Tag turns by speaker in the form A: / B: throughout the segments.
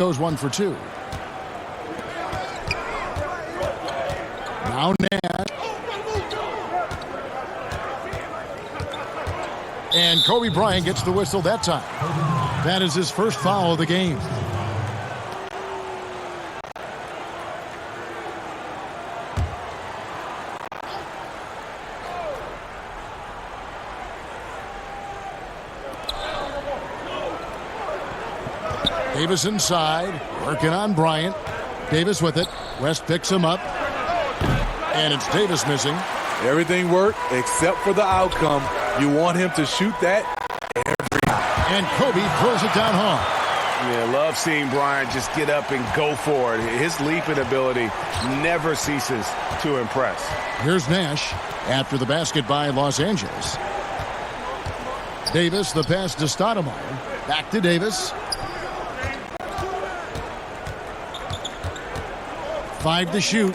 A: goes 1 for 2. Now Nash. And Kobe Bryant gets the whistle that time. That is his first foul of the game. Davis inside, working on Bryant. Davis with it. West picks him up. And it's Davis missing.
B: Everything worked except for the outcome. You want him to shoot that every time.
A: And Kobe throws it down hard.
C: Yeah, love seeing Bryant just get up and go for it. His leaping ability never ceases to impress.
A: Here's Nash after the basket by Los Angeles. Davis, the pass to Stoudemire. Back to Davis. 5 to shoot.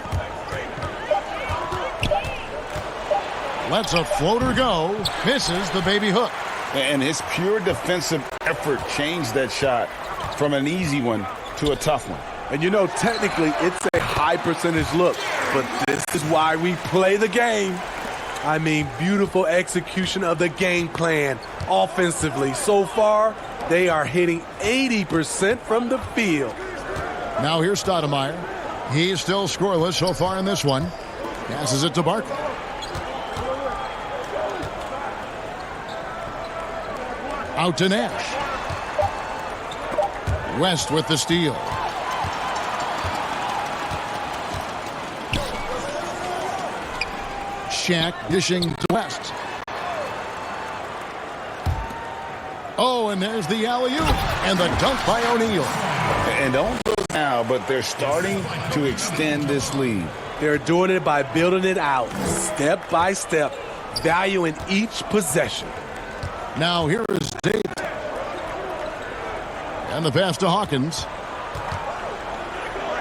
A: Lets a floater go. Misses the baby hook.
D: And his pure defensive effort changed that shot from an easy one to a tough one.
B: And you know, technically, it's a high percentage look, but this is why we play the game. I mean, beautiful execution of the game plan offensively. So far, they are hitting 80% from the field.
A: Now here's Stoudemire. He's still scoreless so far in this one. Passes it to Barkley. Out to Nash. West with the steal. Shaq dishing to West. Oh, and there's the alley-oop. And the dunk by O'Neal.
D: And don't do it now, but they're starting to extend this lead.
B: They're doing it by building it out, step by step, valuing each possession.
A: Now here is Davis. And the pass to Hawkins.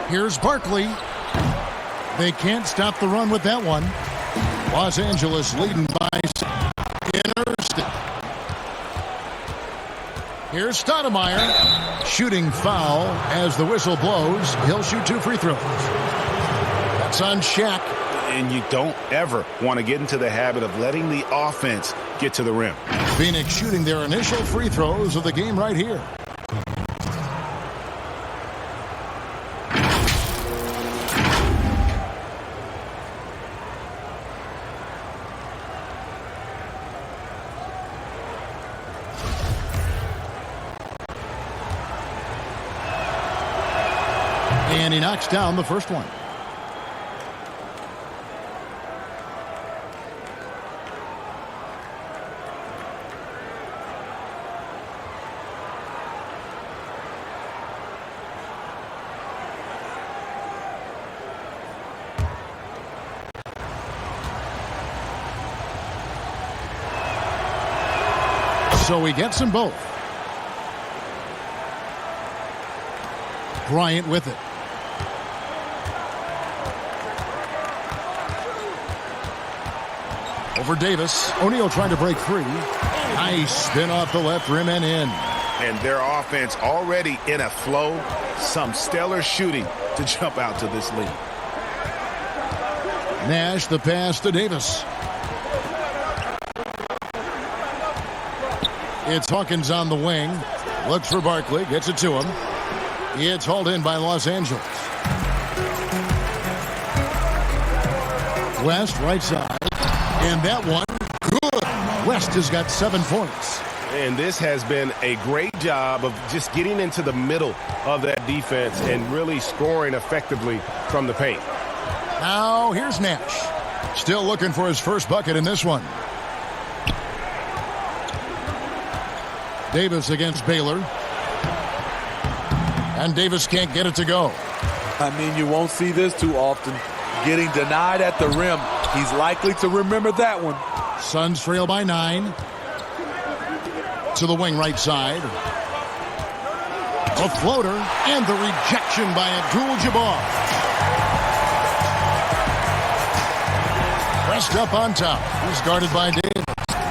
A: Here's Barkley. They can't stop the run with that one. Los Angeles leading by Interstate. Here's Stoudemire. Shooting foul as the whistle blows. He'll shoot 2 free throws. That's on Shaq.
C: And you don't ever want to get into the habit of letting the offense get to the rim.
A: Phoenix shooting their initial free throws of the game right here. And he knocks down the first one. So he gets them both. Bryant with it. Over Davis. O'Neal trying to break free. Nice spin off the left rim and in.
C: And their offense already in a flow. Some stellar shooting to jump out to this lead.
A: Nash the pass to Davis. It's Hawkins on the wing. Looks for Barkley. Gets it to him. It's hauled in by Los Angeles. West right side. And that one, good. West has got 7 points.
C: And this has been a great job of just getting into the middle of that defense and really scoring effectively from the paint.
A: Now here's Nash. Still looking for his first bucket in this one. Davis against Baylor. And Davis can't get it to go.
B: I mean, you won't see this too often. Getting denied at the rim. He's likely to remember that one.
A: Suns trail by 9. To the wing right side. A floater and the rejection by Abdul-Jabbar. West up on top. He's guarded by Davis.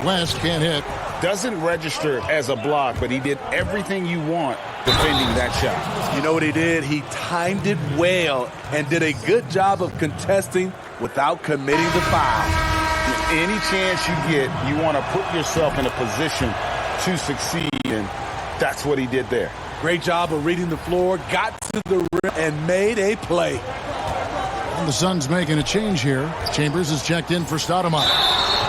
A: West can't hit.
D: doesn't register as a block, but he did everything you want defending that shot.
B: You know what he did? He timed it well and did a good job of contesting without committing the foul.
D: Any chance you get, you want to put yourself in a position to succeed, and that's what he did there.
B: Great job of reading the floor, got to the rim, and made a play.
A: And the Suns making a change here. Chambers is checked in for Stoudemire.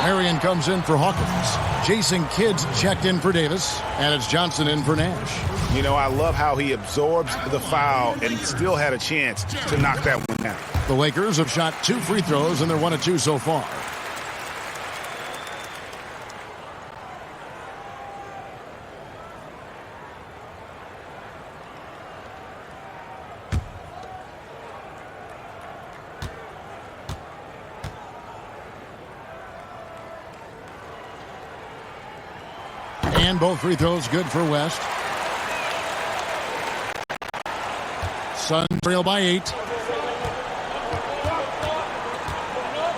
A: Marion comes in for Hawkins. Jason Kidd's checked in for Davis. And it's Johnson in for Nash.
C: You know, I love how he absorbs the foul and still had a chance to knock that one down.
A: The Lakers have shot 2 free throws, and they're 1 of 2 so far. And both free throws good for West. Suns trail by 8.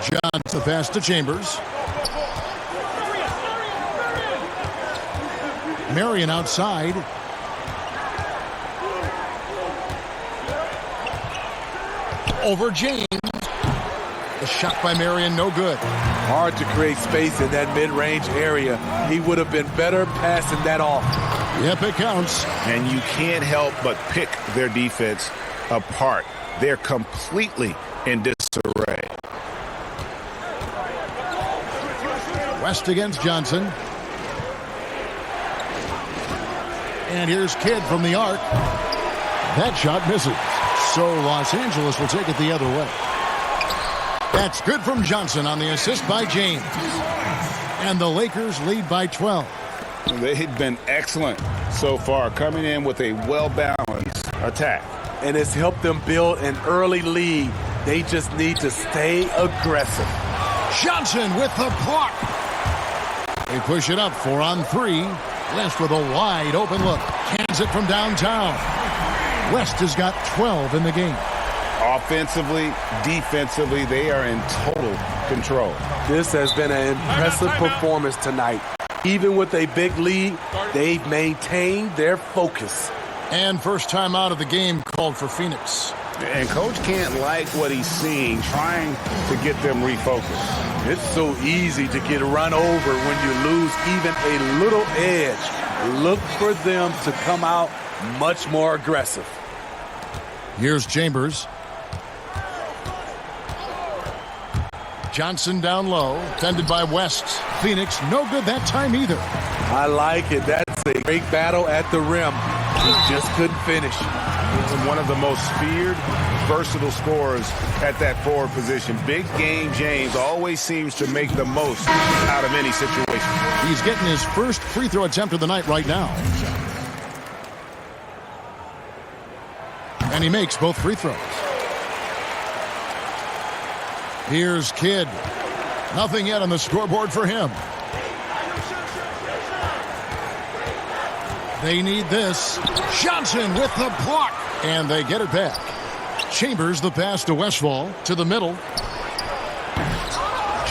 A: Johnson pass to Chambers. Marion outside. Over James. The shot by Marion, no good.
B: Hard to create space in that mid-range area. He would have been better passing that off.
A: Yep, it counts.
C: And you can't help but pick their defense apart. They're completely in disarray.
A: West against Johnson. And here's Kidd from the arc. That shot misses. So Los Angeles will take it the other way. That's good from Johnson on the assist by James. And the Lakers lead by 12.
D: They've been excellent so far, coming in with a well-balanced attack.
B: And it's helped them build an early lead. They just need to stay aggressive.
A: Johnson with the block. They push it up 4 on 3. West with a wide open look. Cans it from downtown. West has got 12 in the game.
D: Offensively, defensively, they are in total control.
B: This has been an impressive performance tonight. Even with a big lead, they've maintained their focus.
A: And first time out of the game called for Phoenix.
C: And Coach can't like what he's seeing,
D: Trying to get them refocused.
B: It's so easy to get run over when you lose even a little edge. Look for them to come out much more aggressive.
A: Here's Chambers. Johnson down low, fended by West. Phoenix, no good that time either.
B: I like it. That's a great battle at the rim. He just couldn't finish.
C: one of the most feared, versatile scorers at that forward position. Big game James always seems to make the most out of any situation.
A: He's getting his first free throw attempt of the night right now. And he makes both free throws. Here's Kidd. Nothing yet on the scoreboard for him. They need this. Johnson with the block. And they get it back. Chambers the pass to Westfall to the middle.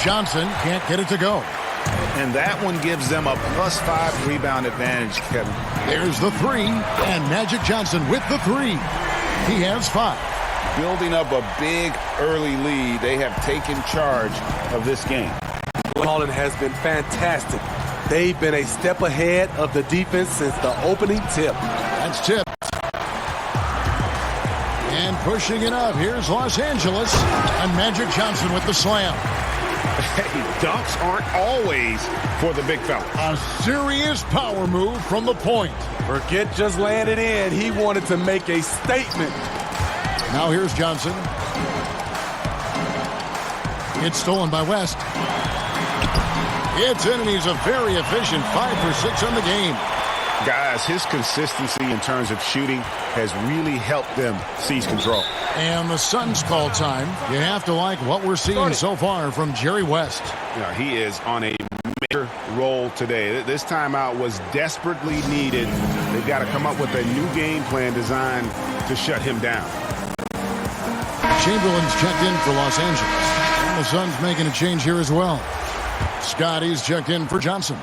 A: Johnson can't get it to go.
C: And that one gives them a +5 rebound advantage, Kevin.
A: There's the three. And Magic Johnson with the three. He has 5.
D: Building up a big early lead, they have taken charge of this game.
B: Holland has been fantastic. They've been a step ahead of the defense since the opening tip.
A: That's tipped. And pushing it up. Here's Los Angeles. And Magic Johnson with the slam.
C: Hey, dunks aren't always for the big fella.
A: A serious power move from the point.
B: Forget just landed in. He wanted to make a statement.
A: Now here's Johnson. It's stolen by West. It's in, and he's a very efficient 5 for 6 on the game.
C: Guys, his consistency in terms of shooting has really helped them seize control.
A: And the Suns call time. You have to like what we're seeing so far from Jerry West.
C: You know, he is on a major role today. This timeout was desperately needed. They've got to come up with a new game plan designed to shut him down.
A: Chamberlain's checked in for Los Angeles. And the Suns making a change here as well. Scotty's checked in for Johnson.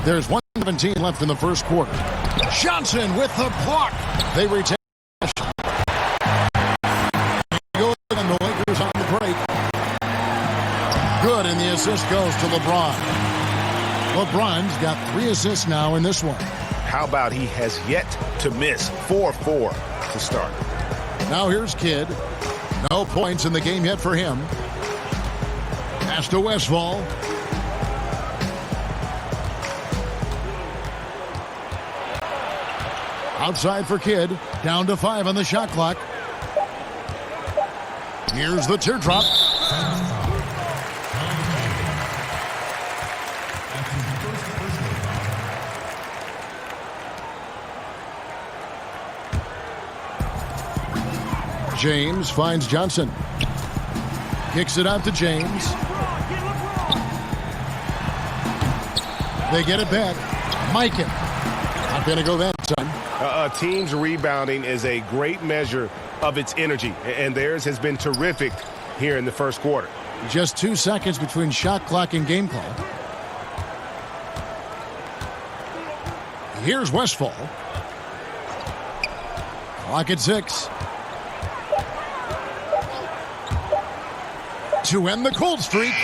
A: There's 1:17 left in the first quarter. Johnson with the block. They retain possession. And the Lakers on the break. Good, and the assist goes to LeBron. LeBron's got 3 assists now in this one.
C: How about he has yet to miss 4-4 to start.
A: Now here's Kidd. No points in the game yet for him. Pass to Westphal. Outside for Kidd. Down to 5 on the shot clock. Here's the teardrop. James finds Johnson. Kicks it out to James. They get it back. Mikan. Not going to go that time.
C: A team's rebounding is a great measure of its energy, and theirs has been terrific here in the first quarter.
A: Just 2 seconds between shot clock and game call. Here's Westphal. Clock at 6. To end the cold streak.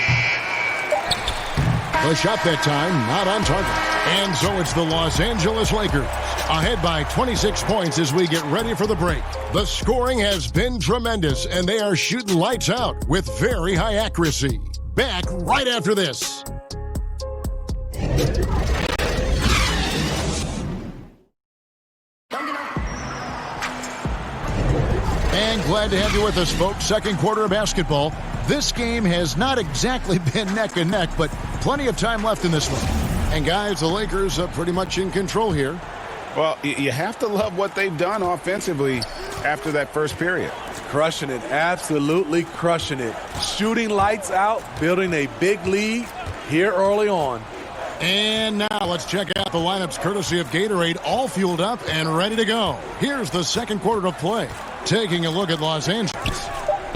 A: The shot that time, not on target. And so it's the Los Angeles Lakers, ahead by 26 points as we get ready for the break. The scoring has been tremendous, and they are shooting lights out with very high accuracy. Back right after this. And glad to have you with us, folks. Second quarter of basketball. This game has not exactly been neck and neck, but plenty of time left in this one. And guys, the Lakers are pretty much in control here.
C: Well, you have to love what they've done offensively after that first period.
B: Crushing it, absolutely crushing it. Shooting lights out, building a big lead here early on.
A: And now let's check out the lineups courtesy of Gatorade, all fueled up and ready to go. Here's the second quarter of play. Taking a look at Los Angeles.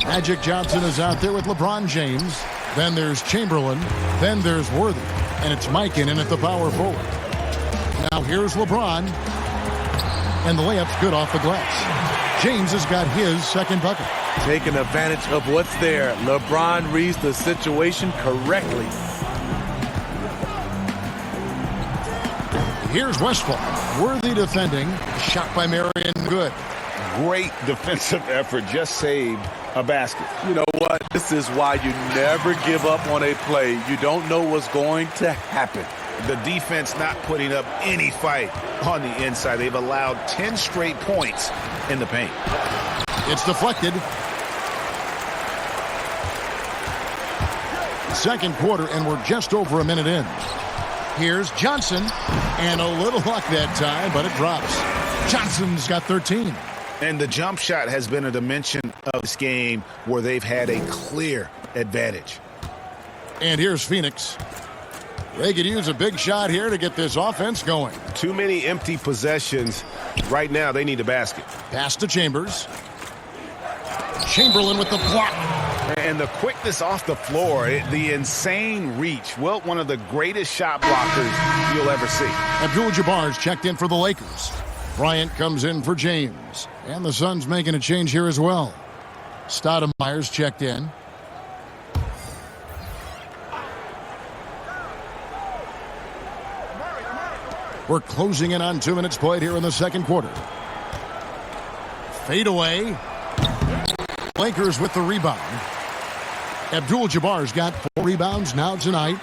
A: Magic Johnson is out there with LeBron James. Then there's Chamberlain. Then there's Worthy. And it's Mikan in at the power forward. Now here's LeBron. And the layup's good off the glass. James has got his second bucket.
B: Taking advantage of what's there. LeBron reads the situation correctly.
A: Here's Westphal. Worthy defending. Shot by Marion. Good.
C: Great defensive effort. Just saved a basket.
B: You know what? This is why you never give up on a play. You don't know what's going to happen.
C: The defense not putting up any fight on the inside. They've allowed 10 straight points in the paint.
A: It's deflected. Second quarter, and we're just over a minute in. Here's Johnson, and a little luck that time, but it drops. Johnson's got 13.
C: And the jump shot has been a dimension of this game where they've had a clear advantage.
A: And here's Phoenix. They could use a big shot here to get this offense going.
C: Too many empty possessions. Right now, they need a basket.
A: Pass to Chambers. Chamberlain with the block.
C: And the quickness off the floor, the insane reach. Wilt, one of the greatest shot blockers you'll ever see.
A: Abdul-Jabbar's checked in for the Lakers. Bryant comes in for James. And the Suns making a change here as well. Stoudemire's checked in. We're closing in on 2 minutes played here in the second quarter. Fade away. Lakers with the rebound. Abdul-Jabbar's got 4 rebounds now tonight.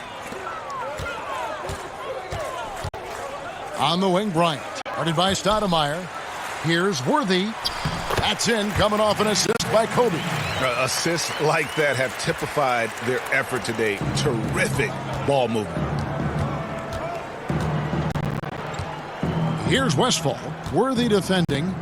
A: On the wing, Bryant. Guarded by Stoudemire. Here's Worthy. That's in, coming off an assist by Kobe.
C: Assists like that have typified their effort today. Terrific ball movement.
A: Here's Westphal. Worthy defending.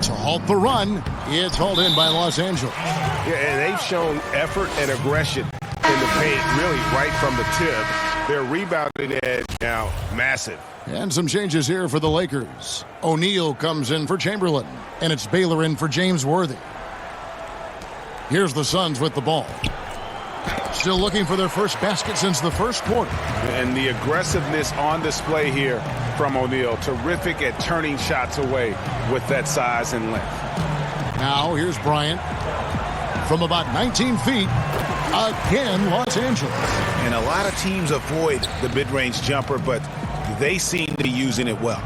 A: To halt the run, it's hauled in by Los Angeles.
C: Yeah, and they've shown effort and aggression in the paint, really right from the tip. Their rebounding edge now massive.
A: And some changes here for the Lakers. O'Neal comes in for Chamberlain, and it's Baylor in for James Worthy. Here's the Suns with the ball. Still looking for their first basket since the first quarter.
C: And the aggressiveness on display here from O'Neal. Terrific at turning shots away with that size and length.
A: Now here's Bryant from about 19 feet. Again, Los Angeles.
E: And a lot of teams avoid the mid-range jumper, but they seem to be using it well.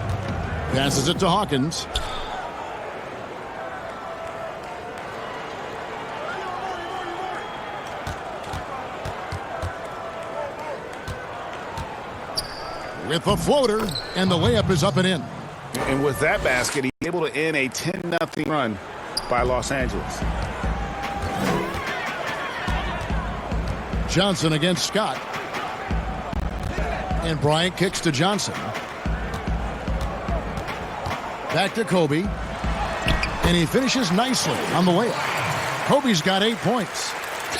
A: Passes it to Hawkins. With the floater, and the layup is up and in.
C: And with that basket, he's able to end a 10-0 run by Los Angeles.
A: Johnson against Scott. And Bryant kicks to Johnson. Back to Kobe. And he finishes nicely on the layup. Kobe's got 8 points.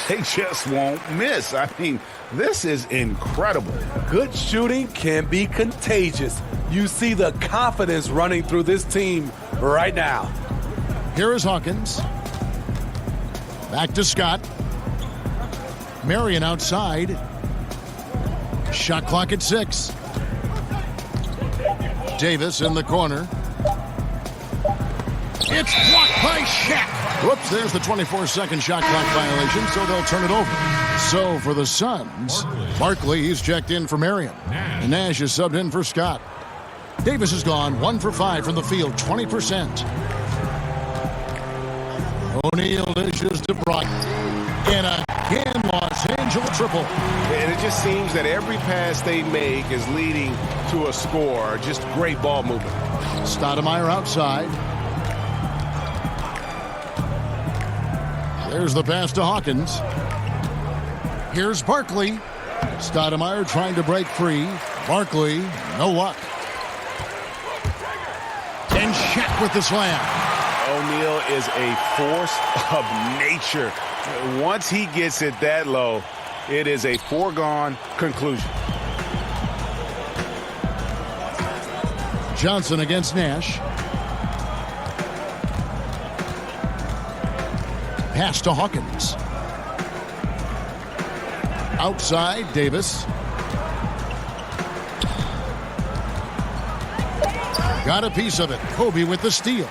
C: They just won't miss. I mean, this is incredible.
B: Good shooting can be contagious. You see the confidence running through this team right now.
A: Here is Hawkins. Back to Scott. Marion outside. Shot clock at 6. Davis in the corner. It's blocked by Shaq. Whoops, there's the 24-second shot clock violation, so they'll turn it over. So for the Suns, Barkley, he's checked in for Marion. And Nash is subbed in for Scott. Davis has gone 1 for 5 from the field, 20%. O'Neal dishes to Bryant. And again, Los Angeles triple.
C: And it just seems that every pass they make is leading to a score. Just great ball movement.
A: Stoudemire outside. There's the pass to Hawkins. Here's Barkley. Stoudemire trying to break free. Barkley, no luck. And Shaq with the slam.
C: O'Neal is a force of nature. Once he gets it that low, it is a foregone conclusion.
A: Johnson against Nash. Pass to Hawkins. Outside, Davis. Got a piece of it. Kobe with the steal.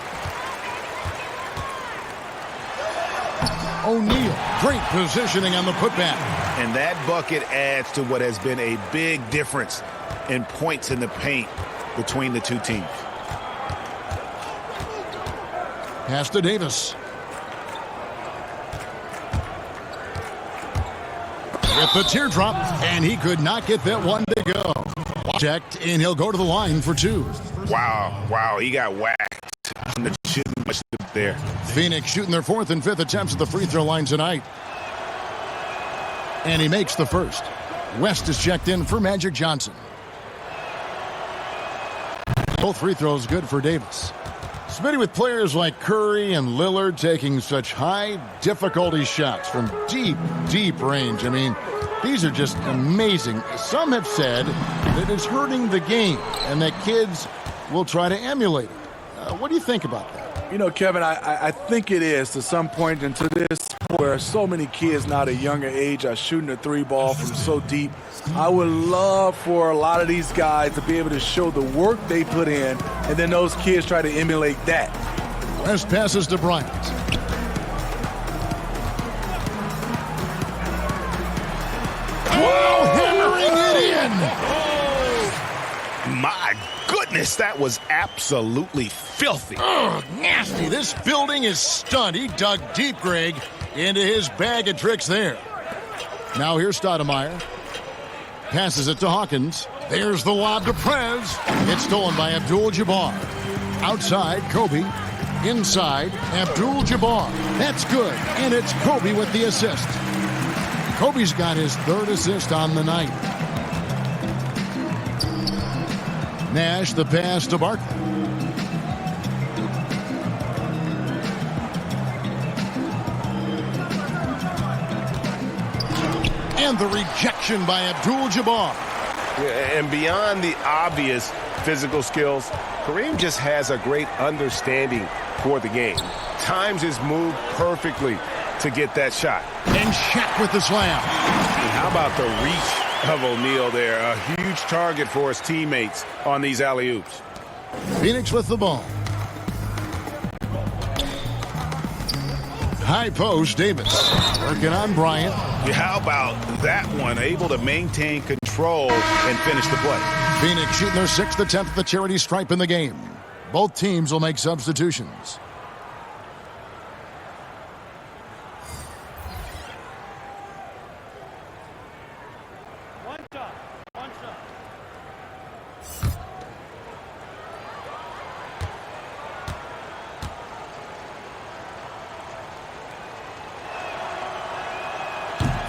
A: O'Neal, great positioning on the putback.
E: And that bucket adds to what has been a big difference in points in the paint between the two teams.
A: Pass to Davis. With the teardrop, and he could not get that one to go. Checked, and he'll go to the line for 2.
C: Wow, he got whacked. Shouldn't much there.
A: Phoenix shooting their 4th and 5th attempts at the free throw line tonight. And he makes the first. West is checked in for Magic Johnson. Both free throws good for Davis. Smitty, with players like Curry and Lillard taking such high difficulty shots from deep range. I mean, these are just amazing. Some have said that it's hurting the game and that kids will try to emulate it. What do you think about that?
B: You know, Kevin, I think it is to some point into this where so many kids now at a younger age are shooting a 3 ball from so deep. I would love for a lot of these guys to be able to show the work they put in, and then those kids try to emulate that.
A: West passes to Bryant. Whoa, hammering it in!
C: My goodness, that was absolutely filthy.
A: Oh, nasty. This building is stunned. He dug deep, Greg, into his bag of tricks there. Now here's Stoudemire. Passes it to Hawkins. There's the lob to Prez. It's stolen by Abdul-Jabbar. Outside, Kobe. Inside, Abdul-Jabbar. That's good, and it's Kobe with the assist. Kobe's got his 3rd assist on the night. Nash, the pass to Barkley. And the rejection by Abdul-Jabbar.
C: And beyond the obvious physical skills, Kareem just has a great understanding for the game. Times his move perfectly to get that shot.
A: And Shaq with the slam.
C: And how about the reach of O'Neal there? A huge target for his teammates on these alley-oops.
A: Phoenix with the ball. High post, Davis. Working on Bryant.
C: Yeah, how about that one? Able to maintain control and finish the play.
A: Phoenix shooting their 6th attempt at the charity stripe in the game. Both teams will make substitutions.
F: One shot.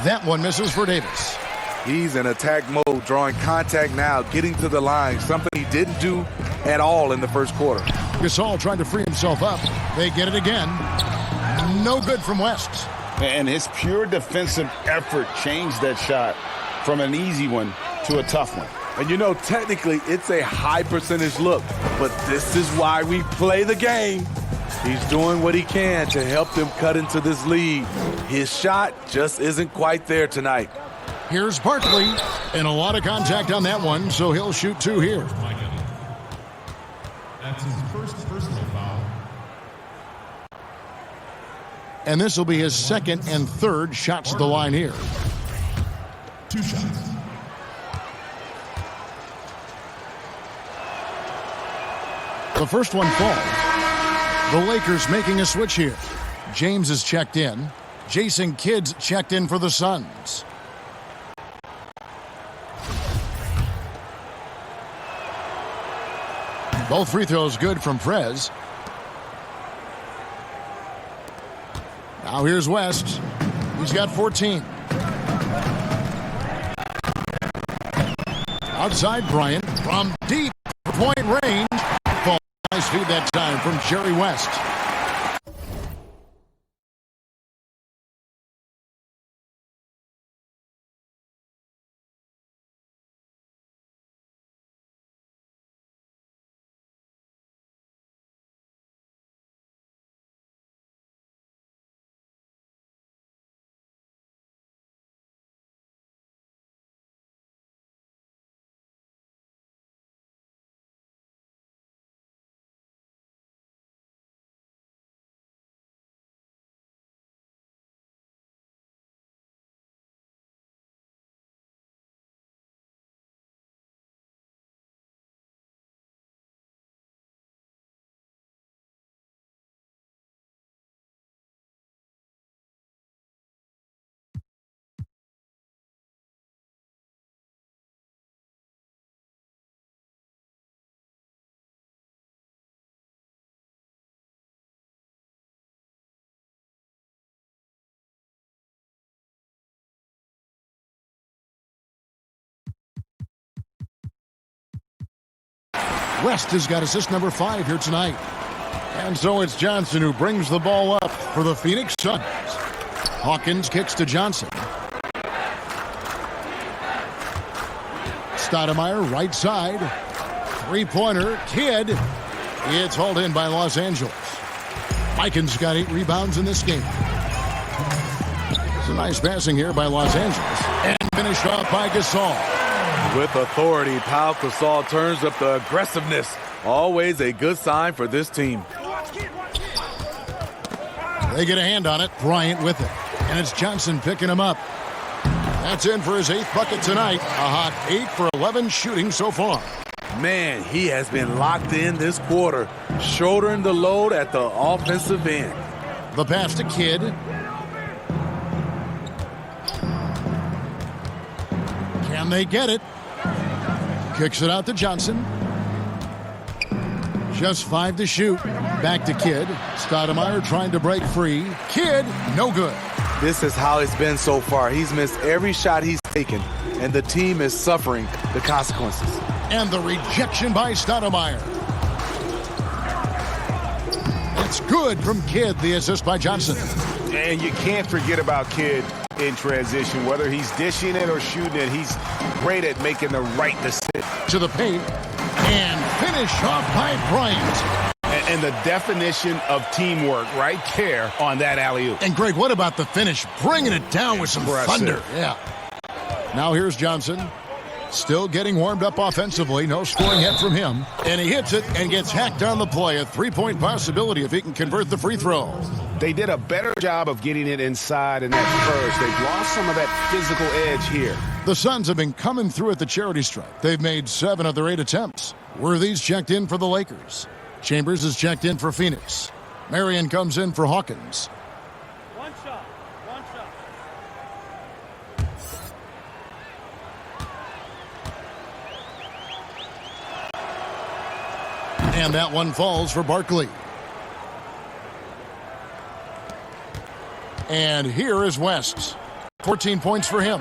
A: That one misses for Davis.
B: He's in attack mode, drawing contact now, getting to the line, something he didn't do at all in the first quarter.
A: Gasol trying to free himself up. They get it again. No good from West.
D: And his pure defensive effort changed that shot from an easy one to a tough one.
B: And you know, technically, it's a high percentage look, but this is why we play the game. He's doing what he can to help them cut into this lead. His shot just isn't quite there tonight.
A: Here's Barkley, and a lot of contact on that one, so he'll shoot 2 here.
G: That's his first personal foul.
A: And this will be his 2nd and 3rd shots at the line here.
G: 2 shots.
A: The first one falls. The Lakers making a switch here. James is checked in. Jason Kidd's checked in for the Suns. Both free throws good from Prez. Now here's West. He's got 14. Outside Bryant from deep point range. Nice feed that time from Jerry West. West has got assist number 5 here tonight. And so it's Johnson who brings the ball up for the Phoenix Suns. Hawkins kicks to Johnson. Stoudemire right side. Three-pointer. Kidd. It's hauled in by Los Angeles. Mikan's got 8 rebounds in this game. It's a nice passing here by Los Angeles. And finished off by Gasol.
B: With authority, Pau Gasol turns up the aggressiveness. Always a good sign for this team.
A: They get a hand on it. Bryant with it. And it's Johnson picking him up. That's in for his 8th bucket tonight. A hot 8 for 11 shooting so far.
B: Man, he has been locked in this quarter, shouldering the load at the offensive end.
A: The pass to Kidd. Can they get it? Kicks it out to Johnson. Just 5 to shoot. Back to Kidd. Stoudemire trying to break free. Kidd, no good.
B: This is how it's been so far. He's missed every shot he's taken, and the team is suffering the consequences.
A: And the rejection by Stoudemire. It's good from Kidd, the assist by Johnson.
C: And you can't forget about Kidd in transition. Whether he's dishing it or shooting it, he's great at making the right decision.
A: To the paint. And finish off by Bryant.
C: And the definition of teamwork right there on that alley-oop.
A: And, Greg, what about the finish? Bringing it down with some thunder. Yeah. Now here's Johnson. Still getting warmed up offensively. No scoring hit from him. And he hits it and gets hacked on the play. A three-point possibility if he can convert the free throw.
C: They did a better job of getting it inside in that first. They've lost some of that physical edge here.
A: The Suns have been coming through at the charity stripe. They've made 7 of their 8 attempts. Worthy's checked in for the Lakers. Chambers is checked in for Phoenix. Marion comes in for Hawkins.
F: One shot.
A: And that one falls for Barkley. And here is West. 14 points for him.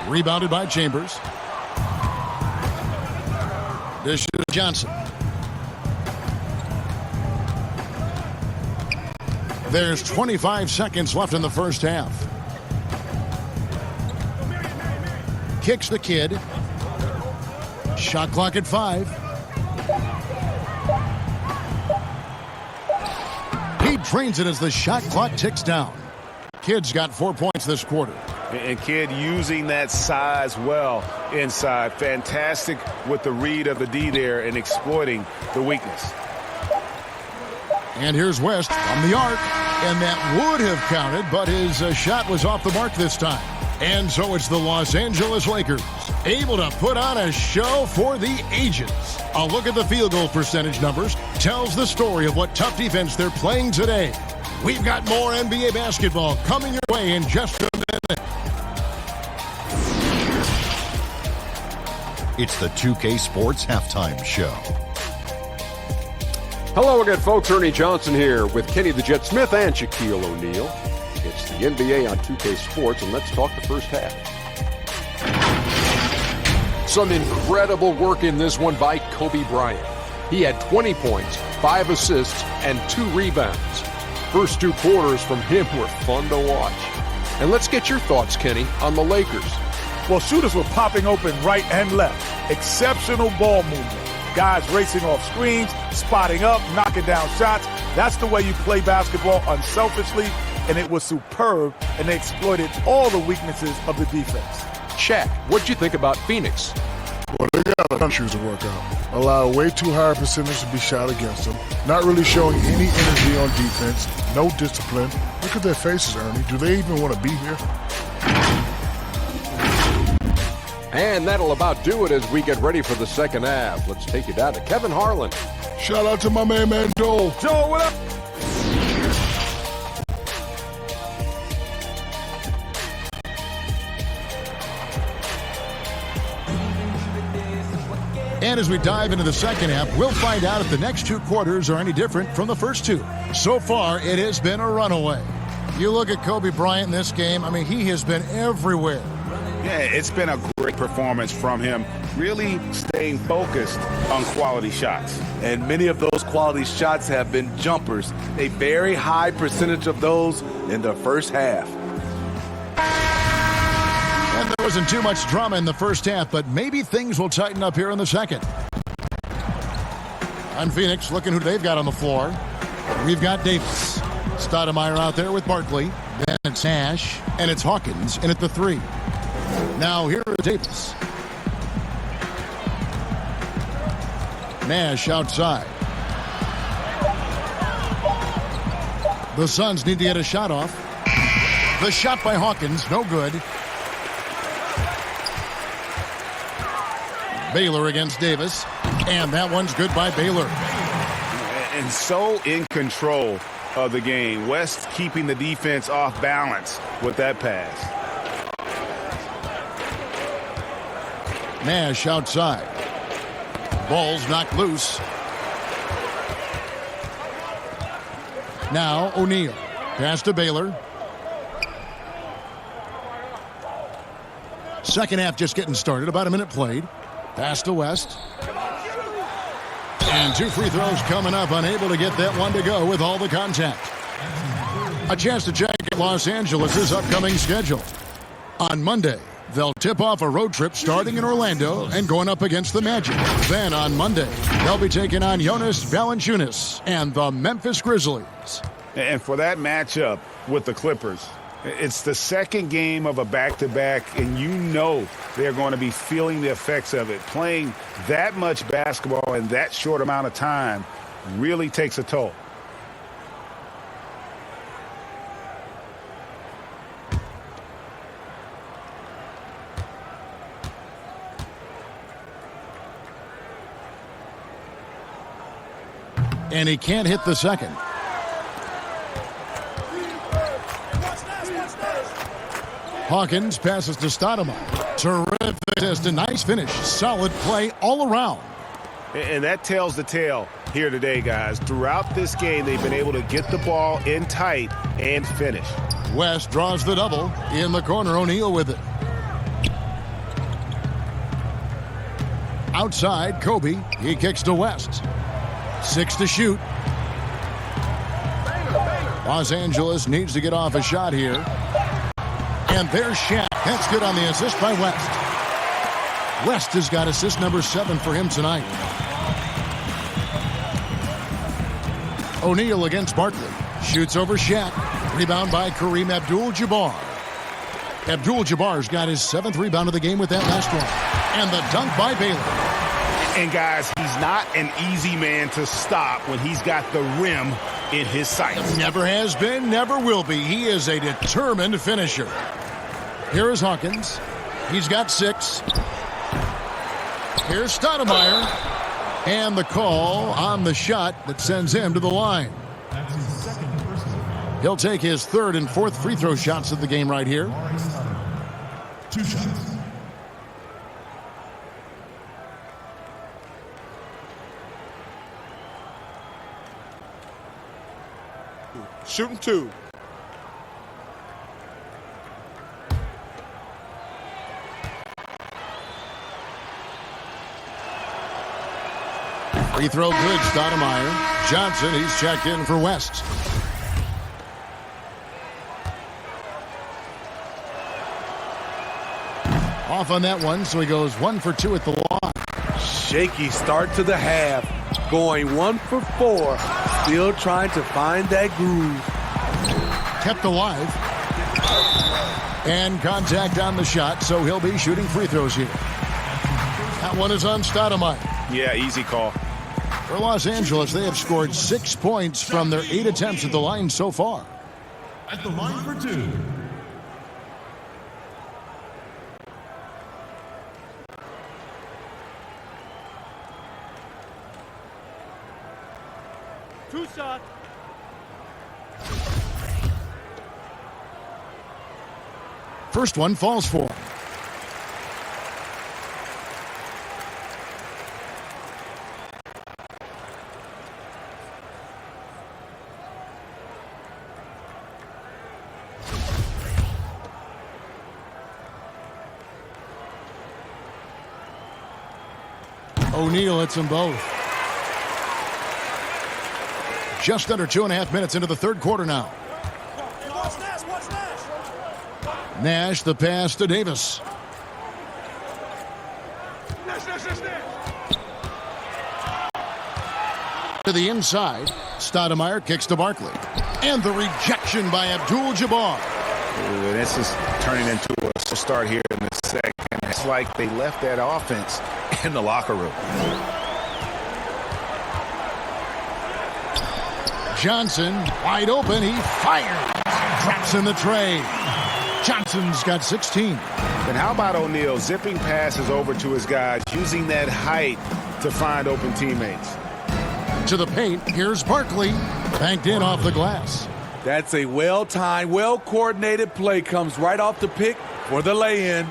A: Rebounded by Chambers. Dish to Johnson. There's 25 seconds left in the first half. Kicks the kid. Shot clock at 5. He trains it as the shot clock ticks down. Kid's got 4 points this quarter.
C: And Kidd using that size well inside. Fantastic with the read of the D there and exploiting the weakness.
A: And here's West from the arc. And that would have counted, but his shot was off the mark this time. And so it's the Los Angeles Lakers, able to put on a show for the ages. A look at the field goal percentage numbers tells the story of what tough defense they're playing today. We've got more NBA basketball coming your way in just a minute.
H: It's the 2K Sports Halftime Show.
I: Hello again, folks. Ernie Johnson here with Kenny the Jet Smith and Shaquille O'Neal. It's the NBA on 2K Sports, and let's talk the first half. Some incredible work in this one by Kobe Bryant. He had 20 points, 5 assists, and 2 rebounds. First 2 quarters from him were fun to watch. And let's get your thoughts, Kenny, on the Lakers.
J: Well, shooters were popping open right and left. Exceptional ball movement. Guys racing off screens, spotting up, knocking down shots. That's the way you play basketball unselfishly, and it was superb, and they exploited all the weaknesses of the defense.
I: Shaq, what'd you think about Phoenix?
K: Well, they got a countries to work out. Allow way too high a percentage to be shot against them. Not really showing any energy on defense. No discipline. Look at their faces, Ernie. Do they even want to be here?
I: And that'll about do it as we get ready for the second half. Let's take you down to Kevin Harlan.
K: Shout out to my man Joel.
J: Joel, what up?
A: And as we dive into the second half, we'll find out if the next 2 quarters are any different from the first 2. So far, it has been a runaway. You look at Kobe Bryant in this game, I mean, he has been everywhere.
C: Yeah, it's been a great performance from him, really staying focused on quality shots.
B: And many of those quality shots have been jumpers. A very high percentage of those in the first half.
A: And there wasn't too much drama in the first half, but maybe things will tighten up here in the second. On Phoenix, looking who they've got on the floor. We've got Davis. Stoudemire out there with Barkley. Then it's Nash, and it's Hawkins in at the 3. Now here is Davis. Nash outside. The Suns need to get a shot off. The shot by Hawkins, no good. Baylor against Davis. And that one's good by Baylor.
C: And so in control of the game. West keeping the defense off balance with that pass.
A: Nash outside. Ball's knocked loose. Now O'Neal. Pass to Baylor. Second half just getting started. About a minute played. Pass to West. And 2 free throws coming up. Unable to get that one to go with all the contact. A chance to check Los Angeles' upcoming schedule. On Monday, they'll tip off a road trip starting in Orlando and going up against the Magic. Then on Monday, they'll be taking on Jonas Valanciunas and the Memphis Grizzlies.
C: And for that matchup with the Clippers, it's the second game of a back-to-back, and you know they're going to be feeling the effects of it. Playing that much basketball in that short amount of time really takes a toll.
A: And he can't hit the second. Hawkins passes to Stoudemire. Terrific assist, a nice finish. Solid play all around.
C: And that tells the tale here today, guys. Throughout this game, they've been able to get the ball in tight and finish.
A: West draws the double. In the corner, O'Neal with it. Outside, Kobe. He kicks to West. 6 to shoot. Los Angeles needs to get off a shot here. And there's Shaq. That's good on the assist by West. West has got assist number 7 for him tonight. O'Neal against Barkley. Shoots over Shaq. Rebound by Kareem Abdul-Jabbar. Abdul-Jabbar's got his 7th rebound of the game with that last one. And the dunk by Baylor.
C: And guys, he's not an easy man to stop when he's got the rim in his sights.
A: Never has been, never will be. He is a determined finisher. Here is Hawkins. He's got 6. Here's Stoudemire. And the call on the shot that sends him to the line.
G: That's his second personal.
A: He'll take his 3rd and 4th free throw shots of the game right here.
G: 2 shots.
B: Shooting 2.
A: Free throw good, Stoudemire. Johnson, he's checked in for West. Off on that one, so he goes 1 for 2 at the line.
B: Shaky start to the half. Going 1 for 4. Still trying to find that groove.
A: Kept alive. And contact on the shot, so he'll be shooting free throws here. That one is on Stoudemire.
C: Yeah, easy call.
A: For Los Angeles, they have scored 6 points from their 8 attempts at the line so far.
G: At the line for 2.
F: Two shot.
A: First one falls for him. O'Neal hits them both. Just under 2.5 minutes into the third quarter now. Nash, the pass to Davis. To the inside, Stoudemire kicks to Barkley. And the rejection by Abdul-Jabbar.
C: This is turning into a start here in the second. It's like they left that offense in the locker room.
A: Johnson, wide open, he fires. Drops in the tray. Johnson's got 16.
C: And how about O'Neal zipping passes over to his guys, using that height to find open teammates?
A: To the paint, here's Barkley. Banked in off the glass.
B: That's a well-timed, well-coordinated play. Comes right off the pick for the lay-in.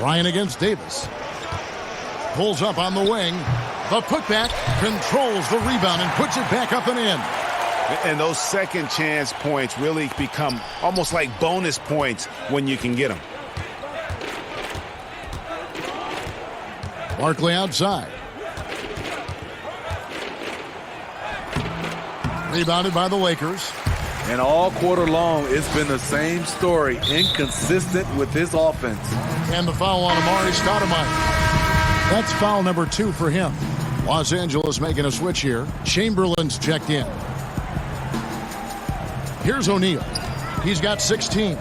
A: Ryan against Davis. Pulls up on the wing. The putback controls the rebound and puts it back up and in.
C: And those second chance points really become almost like bonus points when you can get them.
A: Barkley outside. Rebounded by the Lakers.
B: And all quarter long, it's been the same story, inconsistent with his offense.
A: And the foul on Amari Stoudemire. That's foul number 2 for him. Los Angeles making a switch here. Chamberlain's checked in. Here's O'Neal. He's got 16.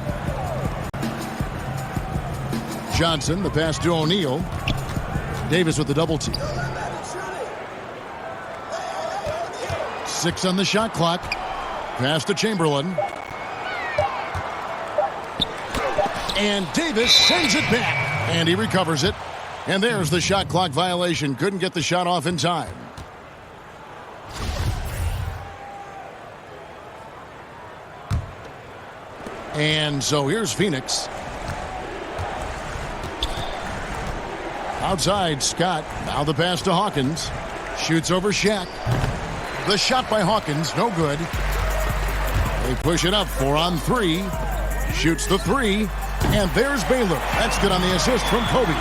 A: Johnson, the pass to O'Neal. Davis with the double team. 6 on the shot clock. Pass to Chamberlain. And Davis sends it back. And he recovers it. And there's the shot clock violation. Couldn't get the shot off in time. And so here's Phoenix. Outside, Scott. Now the pass to Hawkins. Shoots over Shaq. The shot by Hawkins, no good. They push it up, 4 on 3. Shoots the 3. And there's Baylor. That's good on the assist from Kobe.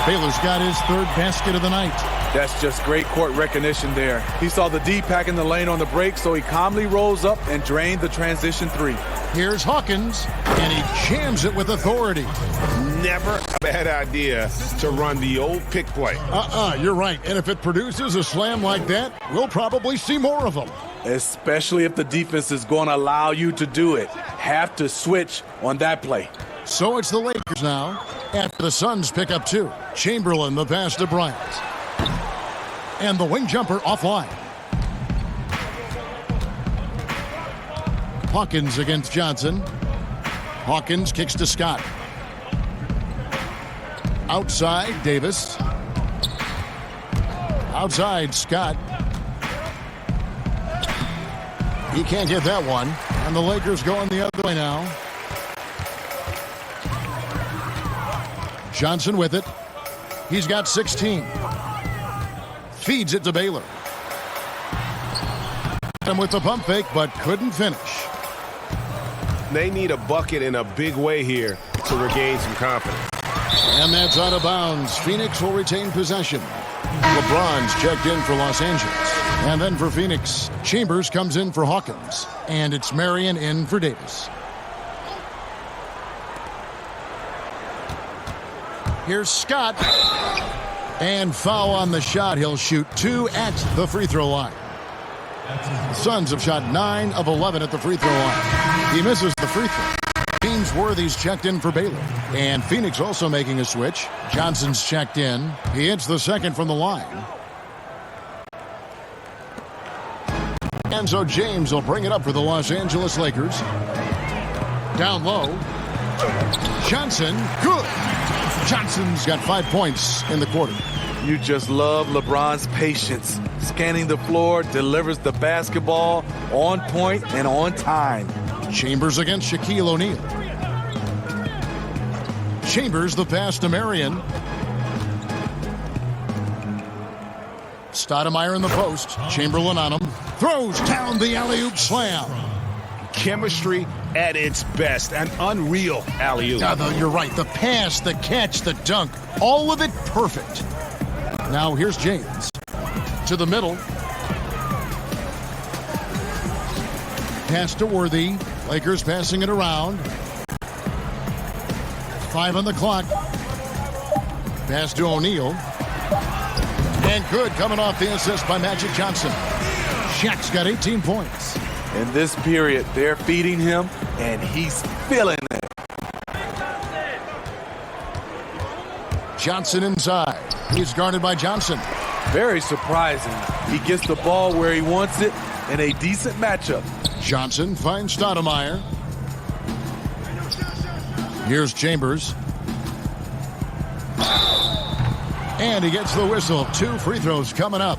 A: Baylor's got his 3rd basket of the night.
B: That's just great court recognition there. He saw the D pack in the lane on the break, so he calmly rolls up and drained the transition 3.
A: Here's Hawkins, and he jams it with authority.
C: Never a bad idea to run the old pick play.
A: You're right. And if it produces a slam like that, we'll probably see more of them.
B: Especially if the defense is going to allow you to do it. Have to switch on that play.
A: So it's the Lakers now. After the Suns pick up 2. Chamberlain, the pass to Bryant. And the wing jumper offline. Hawkins against Johnson. Hawkins kicks to Scott. Outside, Davis. Outside, Scott. He can't get that one. And the Lakers going the other way now. Johnson with it. He's got 16. Feeds it to Baylor. And with the pump fake, but couldn't finish.
C: They need a bucket in a big way here to regain some confidence.
A: And that's out of bounds. Phoenix will retain possession. LeBron's checked in for Los Angeles. And then for Phoenix, Chambers comes in for Hawkins. And it's Marion in for Davis. Here's Scott. And foul on the shot. He'll shoot 2 at the free throw line. Suns have shot 9 of 11 at the free throw line. He misses the free throw. James Worthy's checked in for Baylor. And Phoenix also making a switch. Johnson's checked in. He hits the 2nd from the line. And so James will bring it up for the Los Angeles Lakers. Down low. Johnson, good. Johnson's got 5 points in the quarter.
B: You just love LeBron's patience. Scanning the floor, delivers the basketball on point and on time.
A: Chambers against Shaquille O'Neal. Chambers the pass to Marion. Stoudemire in the post. Chamberlain on him. Throws down the alley-oop slam.
C: Chemistry at its best. An unreal alley-oop.
A: You're right. The pass, the catch, the dunk. All of it perfect. Now here's James. To the middle. Pass to Worthy. Lakers passing it around. 5 on the clock. Pass to O'Neal. And good, coming off the assist by Magic Johnson. Shaq's got 18 points.
B: In this period, they're feeding him, and he's feeling it.
A: Johnson inside. He's guarded by Johnson.
B: Very surprising. He gets the ball where he wants it in a decent matchup.
A: Johnson finds Stoudemire. Here's Chambers. And he gets the whistle. 2 free throws coming up.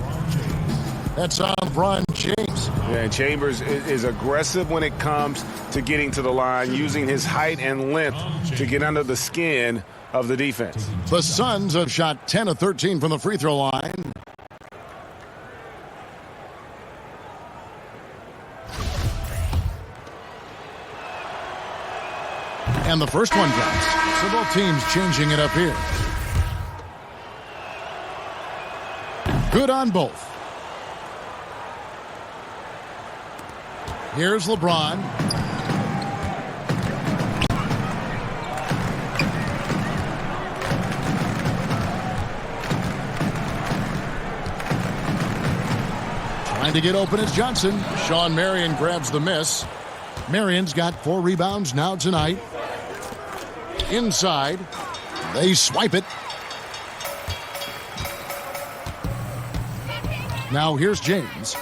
A: That's on LeBron James.
C: Yeah, Chambers is aggressive when it comes to getting to the line, using his height and length to get under the skin of the defense.
A: The Suns have shot 10 of 13 from the free throw line. And the first one drops. So both teams changing it up here. Good on both. Here's LeBron. Trying to get open is Johnson. Sean Marion grabs the miss. Marion's got 4 rebounds now tonight. Inside. They swipe it. Now here's James.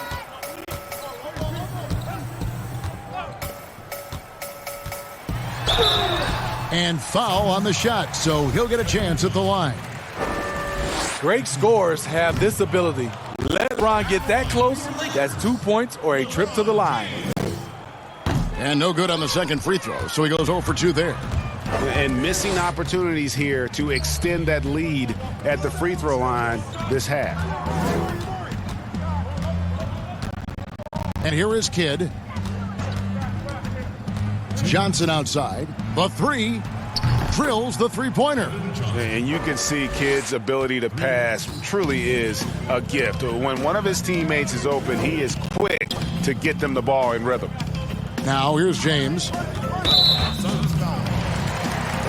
A: And foul on the shot, so he'll get a chance at the line.
B: Great scorers have this ability. Let LeBron get that close, that's 2 points or a trip to the line.
A: And no good on the second free throw, so he goes 0 for 2 there.
C: And missing opportunities here to extend that lead at the free throw line this half.
A: And here is Kidd. Johnson outside. The 3 drills the three-pointer.
C: And you can see Kidd's ability to pass truly is a gift. When one of his teammates is open, he is quick to get them the ball in rhythm.
A: Now here's James. For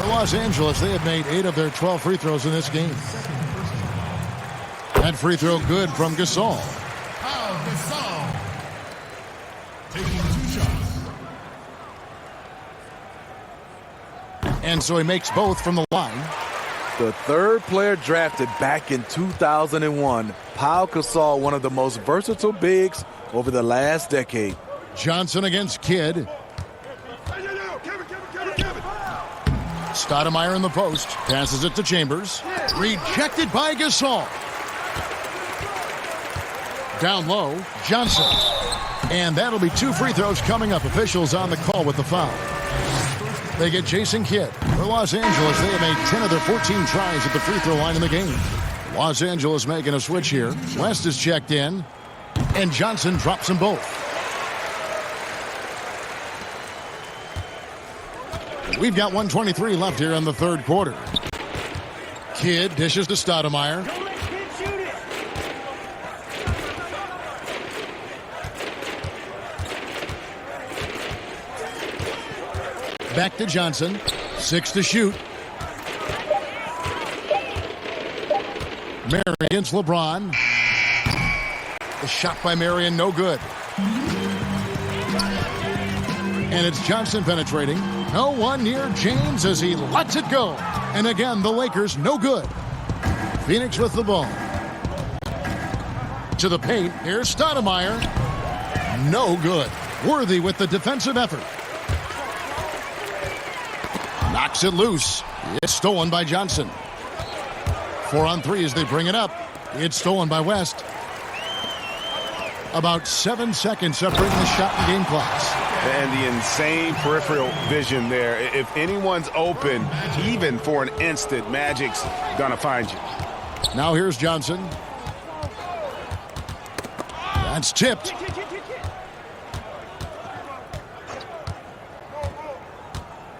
A: Los Angeles, they have made 8 of their 12 free throws in this game. That free throw good from Gasol.
G: Gasol taking 2 shots.
A: And so he makes both from the line.
B: The 3rd player drafted back in 2001. Pau Gasol, one of the most versatile bigs over the last decade.
A: Johnson against Kidd. Stoudemire in the post. Passes it to Chambers. Rejected by Gasol. Down low, Johnson. And that'll be 2 free throws coming up. Officials on the call with the foul. They get Jason Kidd. For Los Angeles, they have made 10 of their 14 tries at the free throw line in the game. Los Angeles making a switch here. West is checked in. And Johnson drops them both. We've got 1:23 left here in the 3rd quarter. Kidd dishes to Stoudemire. Back to Johnson. 6 to shoot. Marion against LeBron. The shot by Marion, no good. And it's Johnson penetrating. No one near James as he lets it go. And again, the Lakers, no good. Phoenix with the ball. To the paint. Here's Stoudemire. No good. Worthy with the defensive effort. Knocks it loose. It's stolen by Johnson. 4 on 3 as they bring it up. It's stolen by West. About 7 seconds separating the shot and game clocks.
C: And the insane peripheral vision there. If anyone's open, even for an instant, Magic's gonna find you.
A: Now here's Johnson. That's tipped.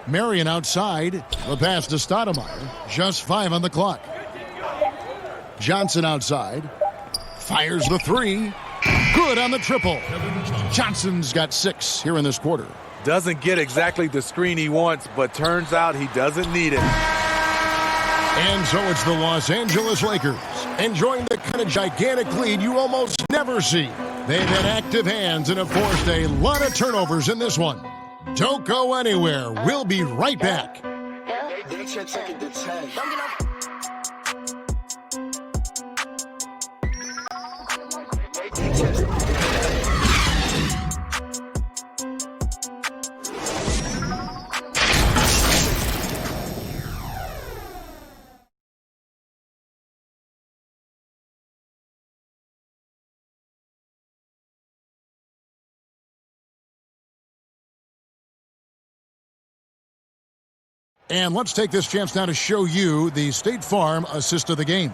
A: Marion outside. The pass to Stoudemire. Just 5 on the clock. Johnson outside. Fires the 3. Good on the triple. Johnson's got 6 here in this quarter.
B: Doesn't get exactly the screen he wants, but turns out he doesn't need it.
A: And so it's the Los Angeles Lakers enjoying the kind of gigantic lead you almost never see. They've had active hands and have forced a lot of turnovers in this one. Don't go anywhere. We'll be right back. And let's take this chance now to show you the State Farm assist of the game.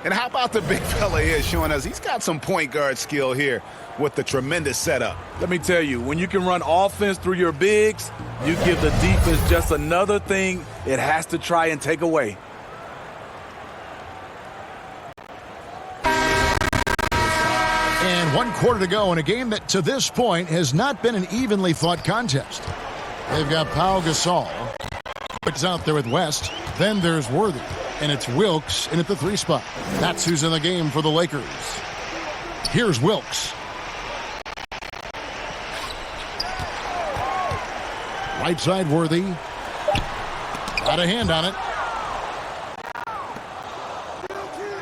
C: And how about the big fella here showing us he's got some point guard skill here with the tremendous setup.
B: Let me tell you, when you can run offense through your bigs, you give the defense just another thing it has to try and take away.
A: And 1 quarter to go in a game that to this point has not been an evenly fought contest. They've got Pau Gasol. It's out there with West. Then there's Worthy. And it's Wilkes in at the 3 spot. That's who's in the game for the Lakers. Here's Wilkes. Right side Worthy. Got a hand on it.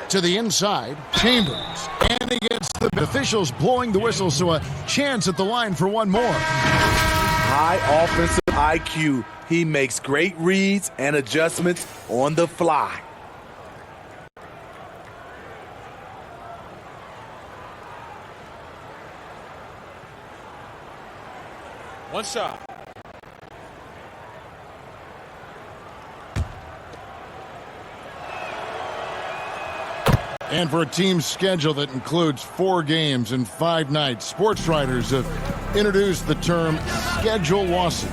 A: To the inside, Chambers. And he gets the officials blowing the whistle, so a chance at the line for one more.
B: High offensive IQ. He makes great reads and adjustments on the fly.
F: One shot.
A: And for a team schedule that includes 4 games and 5 nights, sports writers have introduced the term schedule losses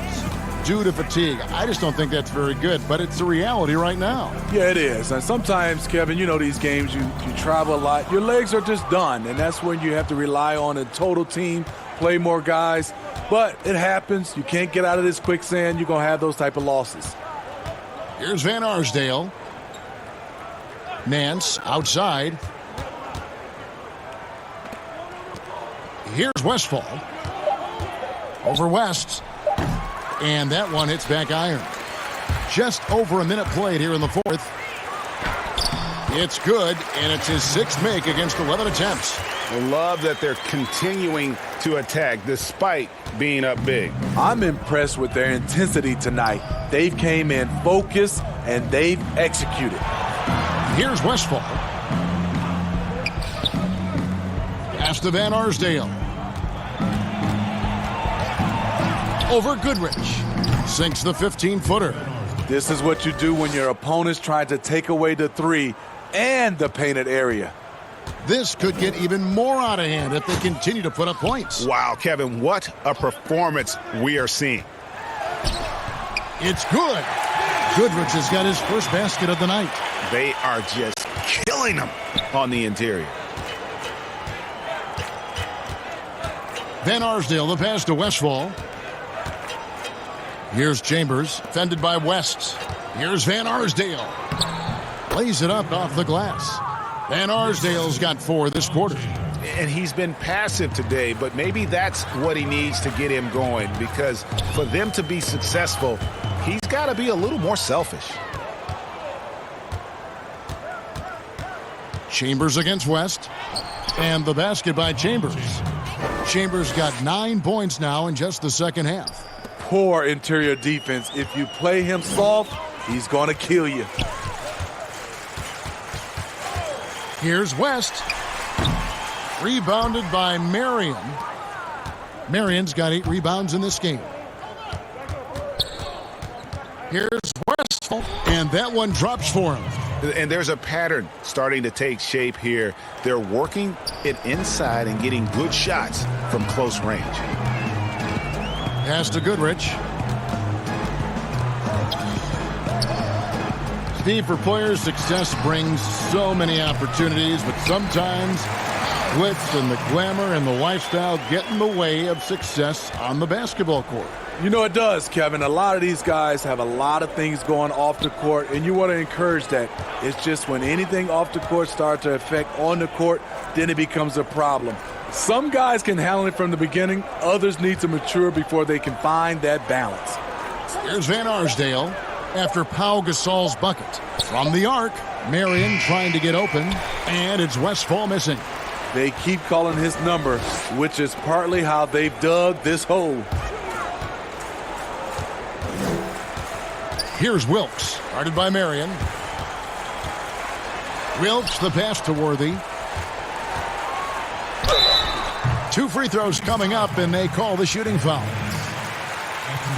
A: due to fatigue. I just don't think that's very good, but it's the reality right now.
B: Yeah, it is. And sometimes, Kevin, you know these games, you travel a lot. Your legs are just done, and that's when you have to rely on a total team, play more guys. But it happens. You can't get out of this quicksand. You're going to have those type of losses.
A: Here's Van Arsdale. Nance outside. Here's Westfall. Over West. And that one hits back iron. Just over a minute played here in the 4th. It's good, and it's his 6th make against 11 attempts.
C: I love that they're continuing to attack despite being up big.
B: I'm impressed with their intensity tonight. They've came in focused, and they've executed.
A: Here's Westfall. Pass to Van Arsdale. Over Goodrich. Sinks the 15-footer.
B: This is what you do when your opponent's trying to take away the 3 and the painted area.
A: This could get even more out of hand if they continue to put up points.
C: Wow, Kevin, what a performance we are seeing.
A: It's good. Goodrich has got his first basket of the night.
C: They are just killing them on the interior.
A: Van Arsdale, the pass to Westfall. Here's Chambers, fended by West. Here's Van Arsdale. Lays it up off the glass. Van Arsdale's got 4 this quarter.
C: And he's been passive today, but maybe that's what he needs to get him going, because for them to be successful, he's got to be a little more selfish.
A: Chambers against West. And the basket by Chambers. Chambers got 9 points now in just the second half.
B: Poor interior defense. If you play him soft, he's going to kill you.
A: Here's West. Rebounded by Marion. Marion's got 8 rebounds in this game. Here's West. And that one drops for him.
C: And there's a pattern starting to take shape here. They're working it inside and getting good shots from close range.
A: Pass to Goodrich. Steve, for players, success brings so many opportunities, but sometimes glitz and the glamour and the lifestyle get in the way of success on the basketball court.
B: You know it does, Kevin. A lot of these guys have a lot of things going off the court, and you want to encourage that. It's just when anything off the court starts to affect on the court, then it becomes a problem. Some guys can handle it from the beginning. Others need to mature before they can find that balance.
A: Here's Van Arsdale after Pau Gasol's bucket. From the arc, Marion trying to get open, and it's Westfall missing.
B: They keep calling his number, which is partly how they've dug this hole.
A: Here's Wilkes, guarded by Marion. Wilkes, the pass to Worthy. 2 free throws coming up, and they call the shooting foul.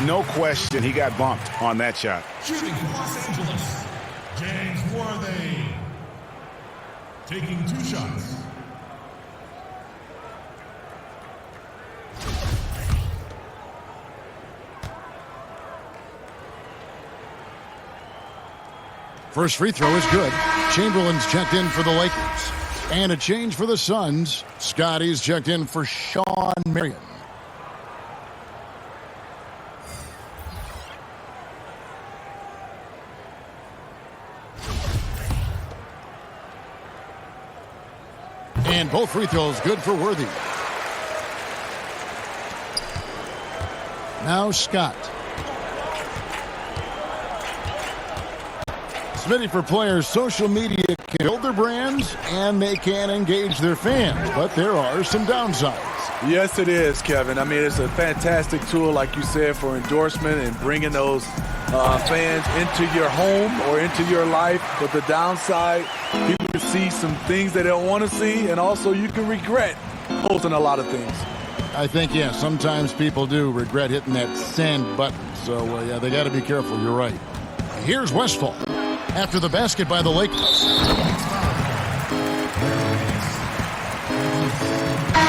C: No question, he got bumped on that shot.
G: Shooting for Los Angeles, James Worthy. Taking 2 shots.
A: First free throw is good. Chamberlain's checked in for the Lakers. And a change for the Suns. Scotty's checked in for Sean Marion. And both free throws good for Worthy. Now Scott. Smitty, for players, social media can build their brands and they can engage their fans, but there are some downsides.
B: Yes, it is, Kevin. I mean, it's a fantastic tool, like you said, for endorsement and bringing those fans into your home or into your life. But the downside, people can see some things they don't want to see, and also you can regret posting a lot of things.
A: I think, yeah, sometimes people do regret hitting that send button. So, yeah, they got to be careful. You're right. Here's Westphal after the basket by the Lakers.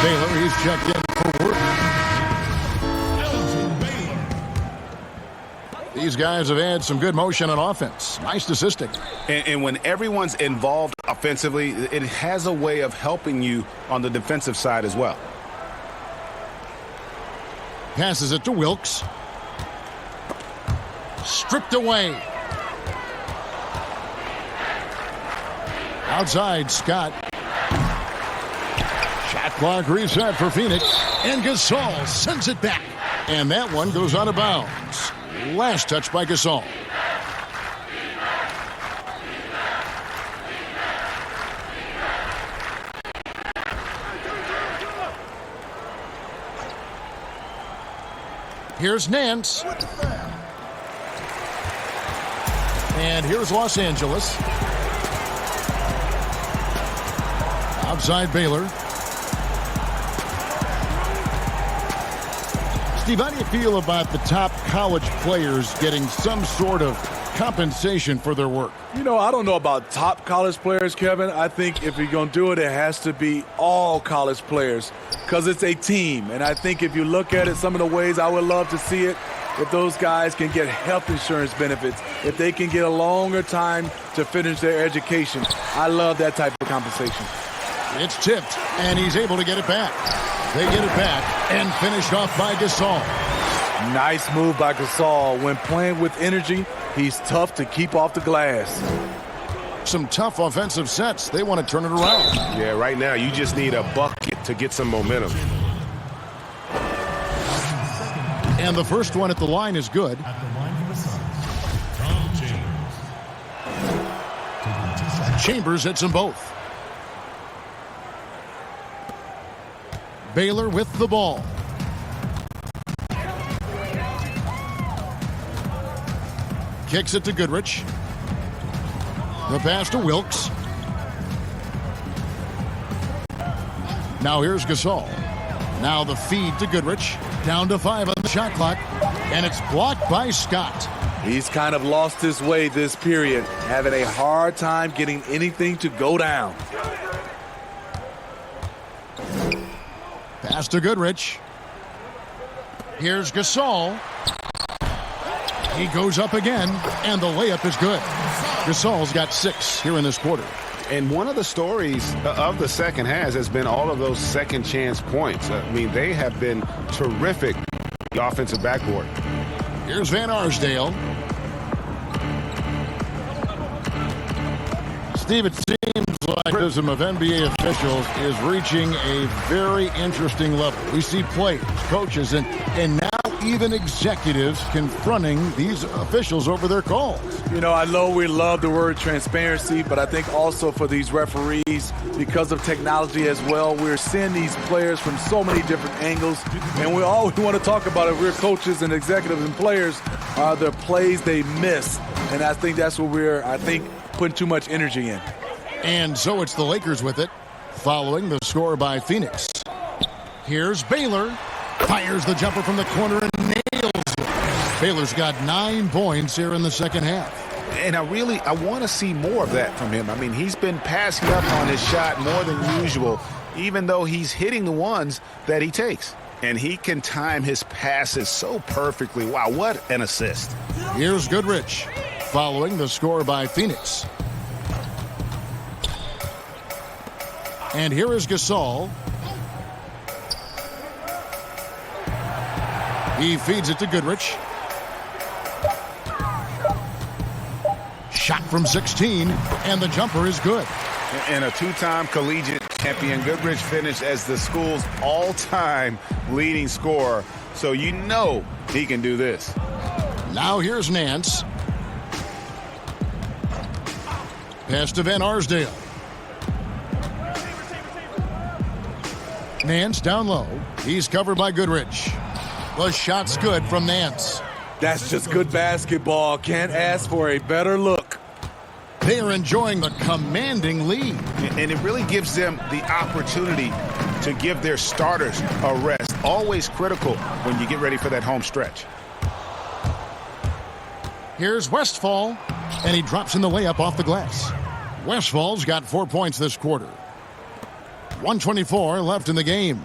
A: Baylor, he's checked in for work. These guys have had some good motion on offense. Nice statistic.
C: And when everyone's involved offensively, it has a way of helping you on the defensive side as well.
A: Passes it to Wilkes. Stripped away. Outside, Scott. Shot clock reset for Phoenix. And Gasol sends it back. And that one goes out of bounds. Last touch by Gasol. Here's Nance. And here's Los Angeles. Outside Baylor. Steve, how do you feel about the top college players getting some sort of compensation for their work?
B: You know, I don't know about top college players, Kevin. I think if you're going to do it, it has to be all college players because it's a team. And I think if you look at it, some of the ways I would love to see it, if those guys can get health insurance benefits, if they can get a longer time to finish their education. I love that type of compensation.
A: It's tipped, and he's able to get it back. They get it back and finished off by Gasol.
B: Nice move by Gasol. When playing with energy, he's tough to keep off the glass.
A: Some tough offensive sets. They want to turn it around.
E: Yeah, right now you just need a bucket to get some momentum.
A: And the first one at the line is good.
G: At the line for the Suns, Tom James.
A: Chambers hits them both. Baylor with the ball. Kicks it to Goodrich. The pass to Wilkes. Now here's Gasol. Now the feed to Goodrich. Down to 5 on the shot clock. And it's blocked by Scott.
B: He's kind of lost his way this period, having a hard time getting anything to go down.
A: Pass to Goodrich. Here's Gasol. He goes up again, and the layup is good. Gasol's got 6 here in this quarter.
C: And one of the stories of the second half has been all of those second chance points. I mean, they have been terrific on the offensive backboard.
A: Here's Van Arsdale. Steve, it seems like criticism of NBA officials is reaching a very interesting level. We see players, coaches, and now even executives confronting these officials over their calls.
B: You know, I know we love the word transparency, but I think also for these referees, because of technology as well, we're seeing these players from so many different angles, and we always want to talk about it. We're coaches and executives and players are the plays they miss, and I think that's what we're, putting too much energy in.
A: And so it's the Lakers with it, following the score by Phoenix. Here's Baylor. Fires the jumper from the corner and nails it. Baylor's got 9 points here in the second half.
C: And I want to see more of that from him. I mean, he's been passing up on his shot more than usual, even though he's hitting the ones that he takes. And he can time his passes so perfectly. Wow, what an assist.
A: Here's Goodrich, following the score by Phoenix. And here is Gasol. He feeds it to Goodrich. Shot from 16, and the jumper is good.
C: And a two-time collegiate champion, Goodrich finished as the school's all-time leading scorer. So you know he can do this.
A: Now here's Nance. Pass to Van Arsdale. Nance down low. He's covered by Goodrich. The shot's good from Nance.
B: That's just good basketball. Can't ask for a better look.
A: They are enjoying the commanding lead.
C: And it really gives them the opportunity to give their starters a rest. Always critical when you get ready for that home stretch.
A: Here's Westphal, and he drops in the layup off the glass. Westphal's got 4 points this quarter. 1:24 left in the game.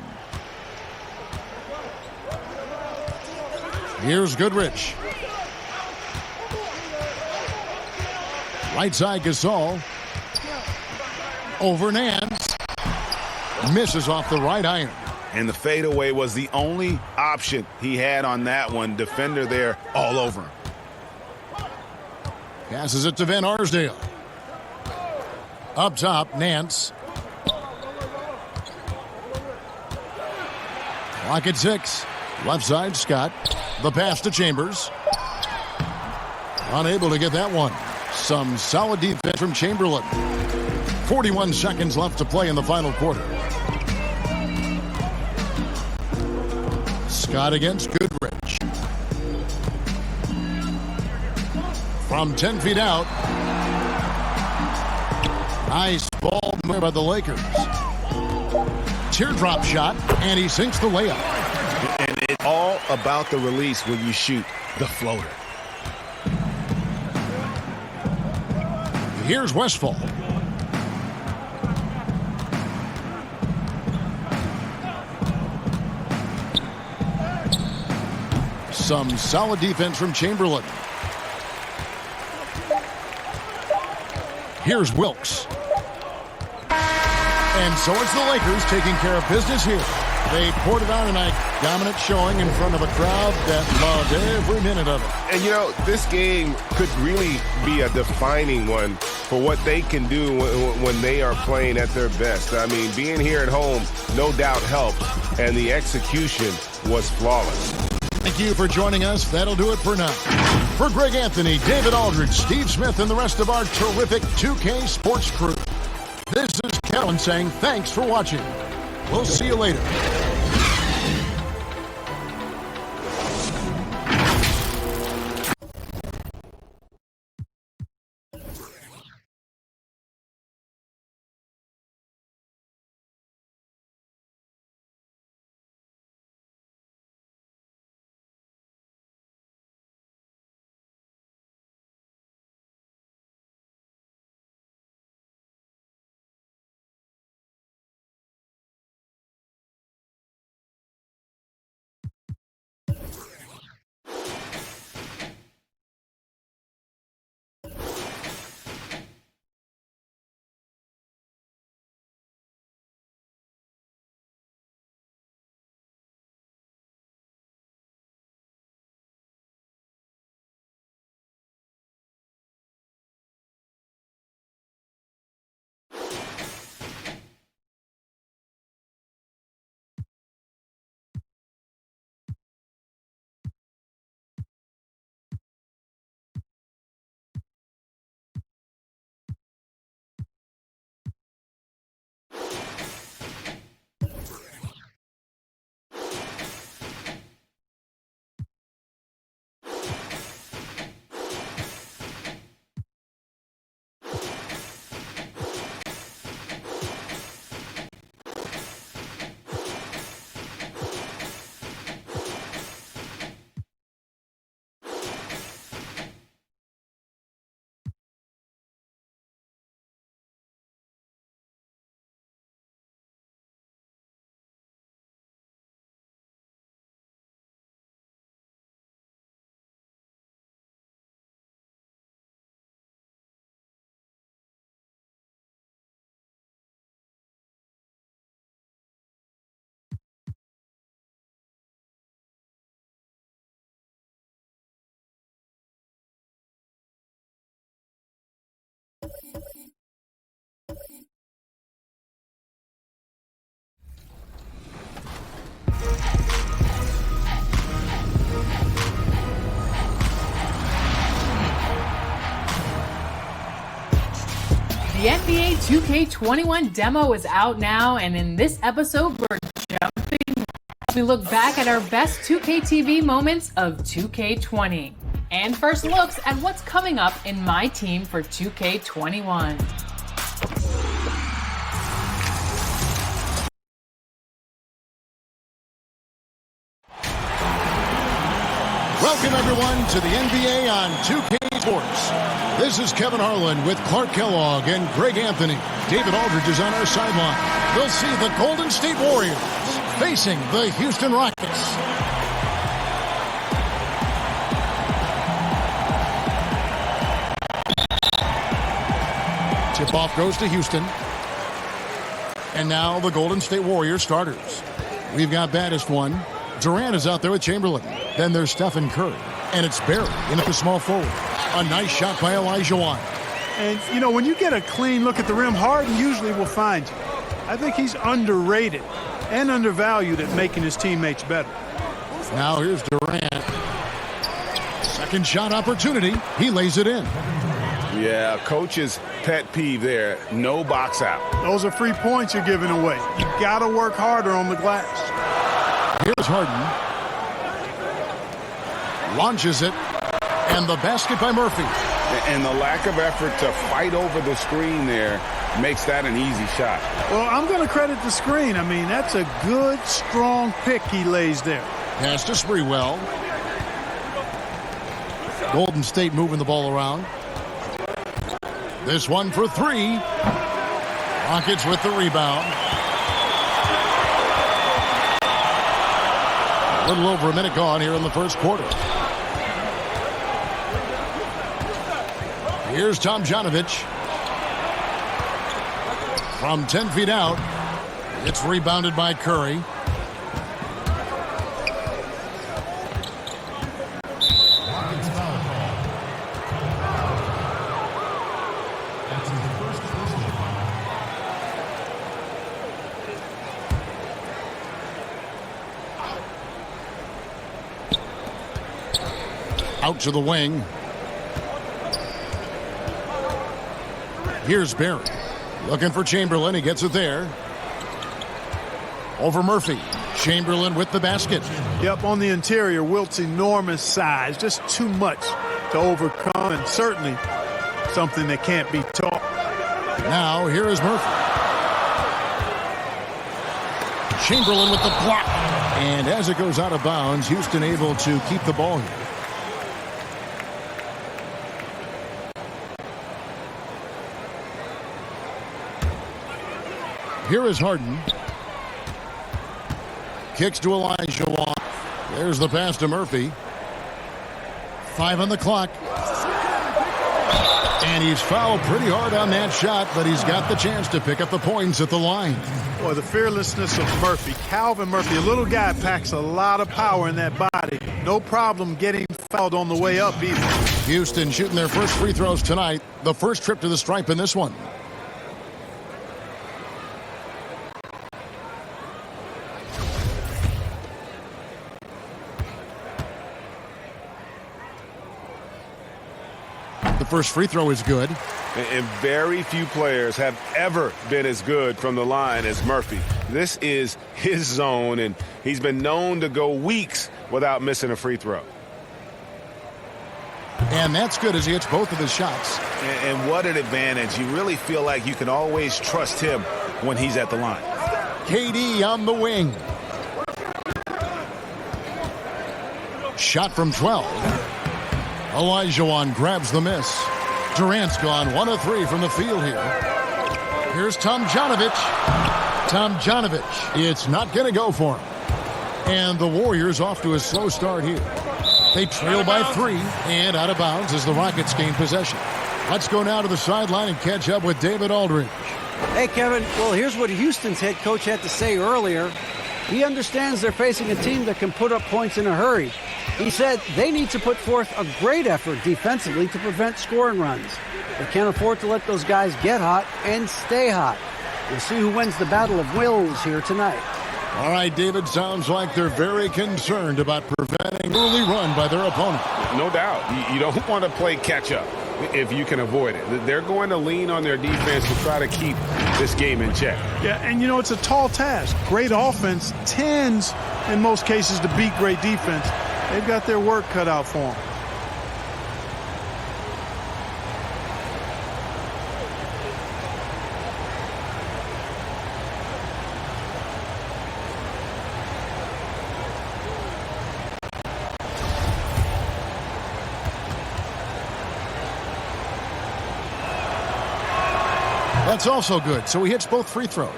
A: Here's Goodrich. Right side Gasol. Over Nance. Misses off the right iron.
C: And the fadeaway was the only option he had on that one. Defender there all over him.
A: Passes it to Van Arsdale. Up top, Nance. Clock at 6. Left side, Scott. The pass to Chambers. Unable to get that one. Some solid defense from Chamberlain. 41 seconds left to play in the final quarter. Scott against Goodrich. From 10 feet out. Nice ball made by the Lakers. Teardrop shot, and he sinks the layup.
E: And it's all about the release when you shoot the floater.
A: Here's Westphal. Some solid defense from Chamberlain. Here's Wilkes. And so it's the Lakers taking care of business here. They poured it on tonight. Dominant showing in front of a crowd that loved every minute of it.
D: And, you know, this game could really be a defining one for what they can do when they are playing at their best. I mean, being here at home, no doubt helped, and the execution was flawless.
A: Thank you for joining us. That'll do it for now. For Greg Anthony, David Aldridge, Steve Smith, and the rest of our terrific 2K Sports crew, this is Kellen saying thanks for watching. We'll see you later.
L: The NBA 2K21 demo is out now, and in this episode, we're jumping. We look back at our best 2K TV moments of 2K20, and first looks at what's coming up in my team for 2K21.
A: Welcome, everyone, to the NBA on 2K Sports. This is Kevin Harlan with Clark Kellogg and Greg Anthony. David Aldridge is on our sideline. We'll see the Golden State Warriors facing the Houston Rockets. Tip-off goes to Houston. And now the Golden State Warriors starters. We've got baddest one. Durant is out there with Chamberlain. Then there's Stephen Curry. And it's Barry in at the small forward. A nice shot by Elijah Wan.
M: And, you know, when you get a clean look at the rim, Harden usually will find you. I think he's underrated and undervalued at making his teammates better.
A: Now here's Durant. Second shot opportunity. He lays it in.
C: Yeah, coach's pet peeve there. No box out.
M: Those are free points you're giving away. You got to work harder on the glass.
A: Here's Harden. Launches it. And the basket by Murphy.
C: And the lack of effort to fight over the screen there makes that an easy shot.
M: Well, I'm going to credit the screen. I mean, that's a good, strong pick he lays there.
A: Pass to Sprewell. Golden State moving the ball around. This one for three. Rockets with the rebound. A little over a minute gone here in the first quarter. Here's Tomjanovich. From 10 feet out. It's rebounded by Curry. Out to the wing. Here's Barry. Looking for Chamberlain. He gets it there. Over Murphy. Chamberlain with the basket.
M: Yep, on the interior, Wilt's enormous size. Just too much to overcome, and certainly something that can't be taught.
A: Now, here is Murphy. Chamberlain with the block. And as it goes out of bounds, Houston able to keep the ball here. Here is Harden. Kicks to Elijah Wan. There's the pass to Murphy. 5 on the clock. And he's fouled pretty hard on that shot, but he's got the chance to pick up the points at the line.
M: Boy, the fearlessness of Murphy. Calvin Murphy, a little guy, packs a lot of power in that body. No problem getting fouled on the way up either.
A: Houston shooting their first free throws tonight. The first trip to the stripe in this one. The first free throw is good.
D: And very few players have ever been as good from the line as Murphy. This is his zone, and he's been known to go weeks without missing a free throw.
A: And that's good as he hits both of his shots.
E: And what an advantage. You really feel like you can always trust him when he's at the line.
A: KD on the wing. Shot from 12. Elijah Wan grabs the miss. Durant's gone 1 of 3 from the field here. Here's Tomjanovich. Tomjanovich. It's not going to go for him. And the Warriors off to a slow start here. They trail by 3 and out of bounds as the Rockets gain possession. Let's go now to the sideline and catch up with David Aldridge.
N: Hey, Kevin. Well, here's what Houston's head coach had to say earlier. He understands they're facing a team that can put up points in a hurry. He said they need to put forth a great effort defensively to prevent scoring runs. They can't afford to let those guys get hot and stay hot. We'll see who wins the battle of wills here tonight.
A: All right, David, sounds like they're very concerned about preventing early run by their opponent.
C: No doubt. You don't want to play catch-up. if you can avoid it. They're going to lean on their defense to try to keep this game in check.
M: Yeah, and you know, it's a tall task. Great offense tends, in most cases, to beat great defense. They've got their work cut out for them.
A: That's also good, so he hits both free throws.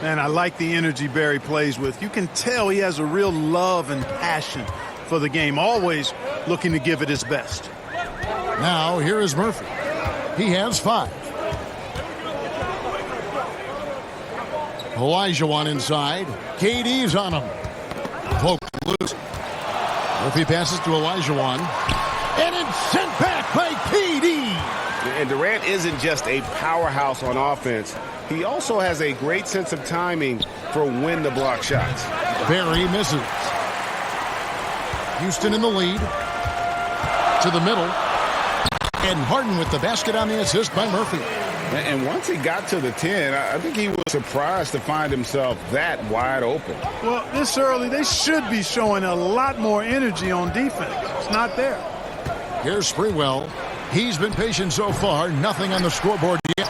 M: Man, I like the energy Barry plays with. You can tell he has a real love and passion for the game, always looking to give it his best.
A: Now, here is Murphy. He has 5. Olajuwon inside. KD's on him. Poked loose. Murphy passes to Olajuwon. And it's sent back by KD.
C: And Durant isn't just a powerhouse on offense. He also has a great sense of timing for when to block shots.
A: Barry misses. Houston in the lead. To the middle. And Harden with the basket on the assist by Murphy.
C: And once he got to the 10, I think he was surprised to find himself that wide open.
M: Well, this early, they should be showing a lot more energy on defense. It's not there.
A: Here's Sprewell. He's been patient so far. Nothing on the scoreboard yet.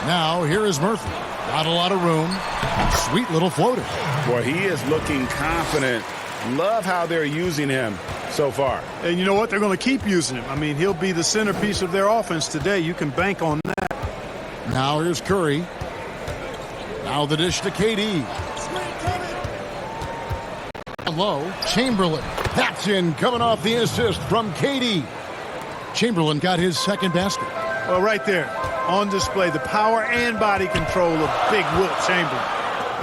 A: Now, here is Murphy. Not a lot of room. Sweet little floater.
C: Boy, he is looking confident. Love how they're using him so far.
M: And you know what? They're going to keep using him. I mean, he'll be the centerpiece of their offense today. You can bank on that.
A: Now here's Curry. Now the dish to KD. Low, Chamberlain. That's in, coming off the assist from KD. Chamberlain got his second basket.
M: Well, right there, on display, the power and body control of Big Wilt Chamberlain.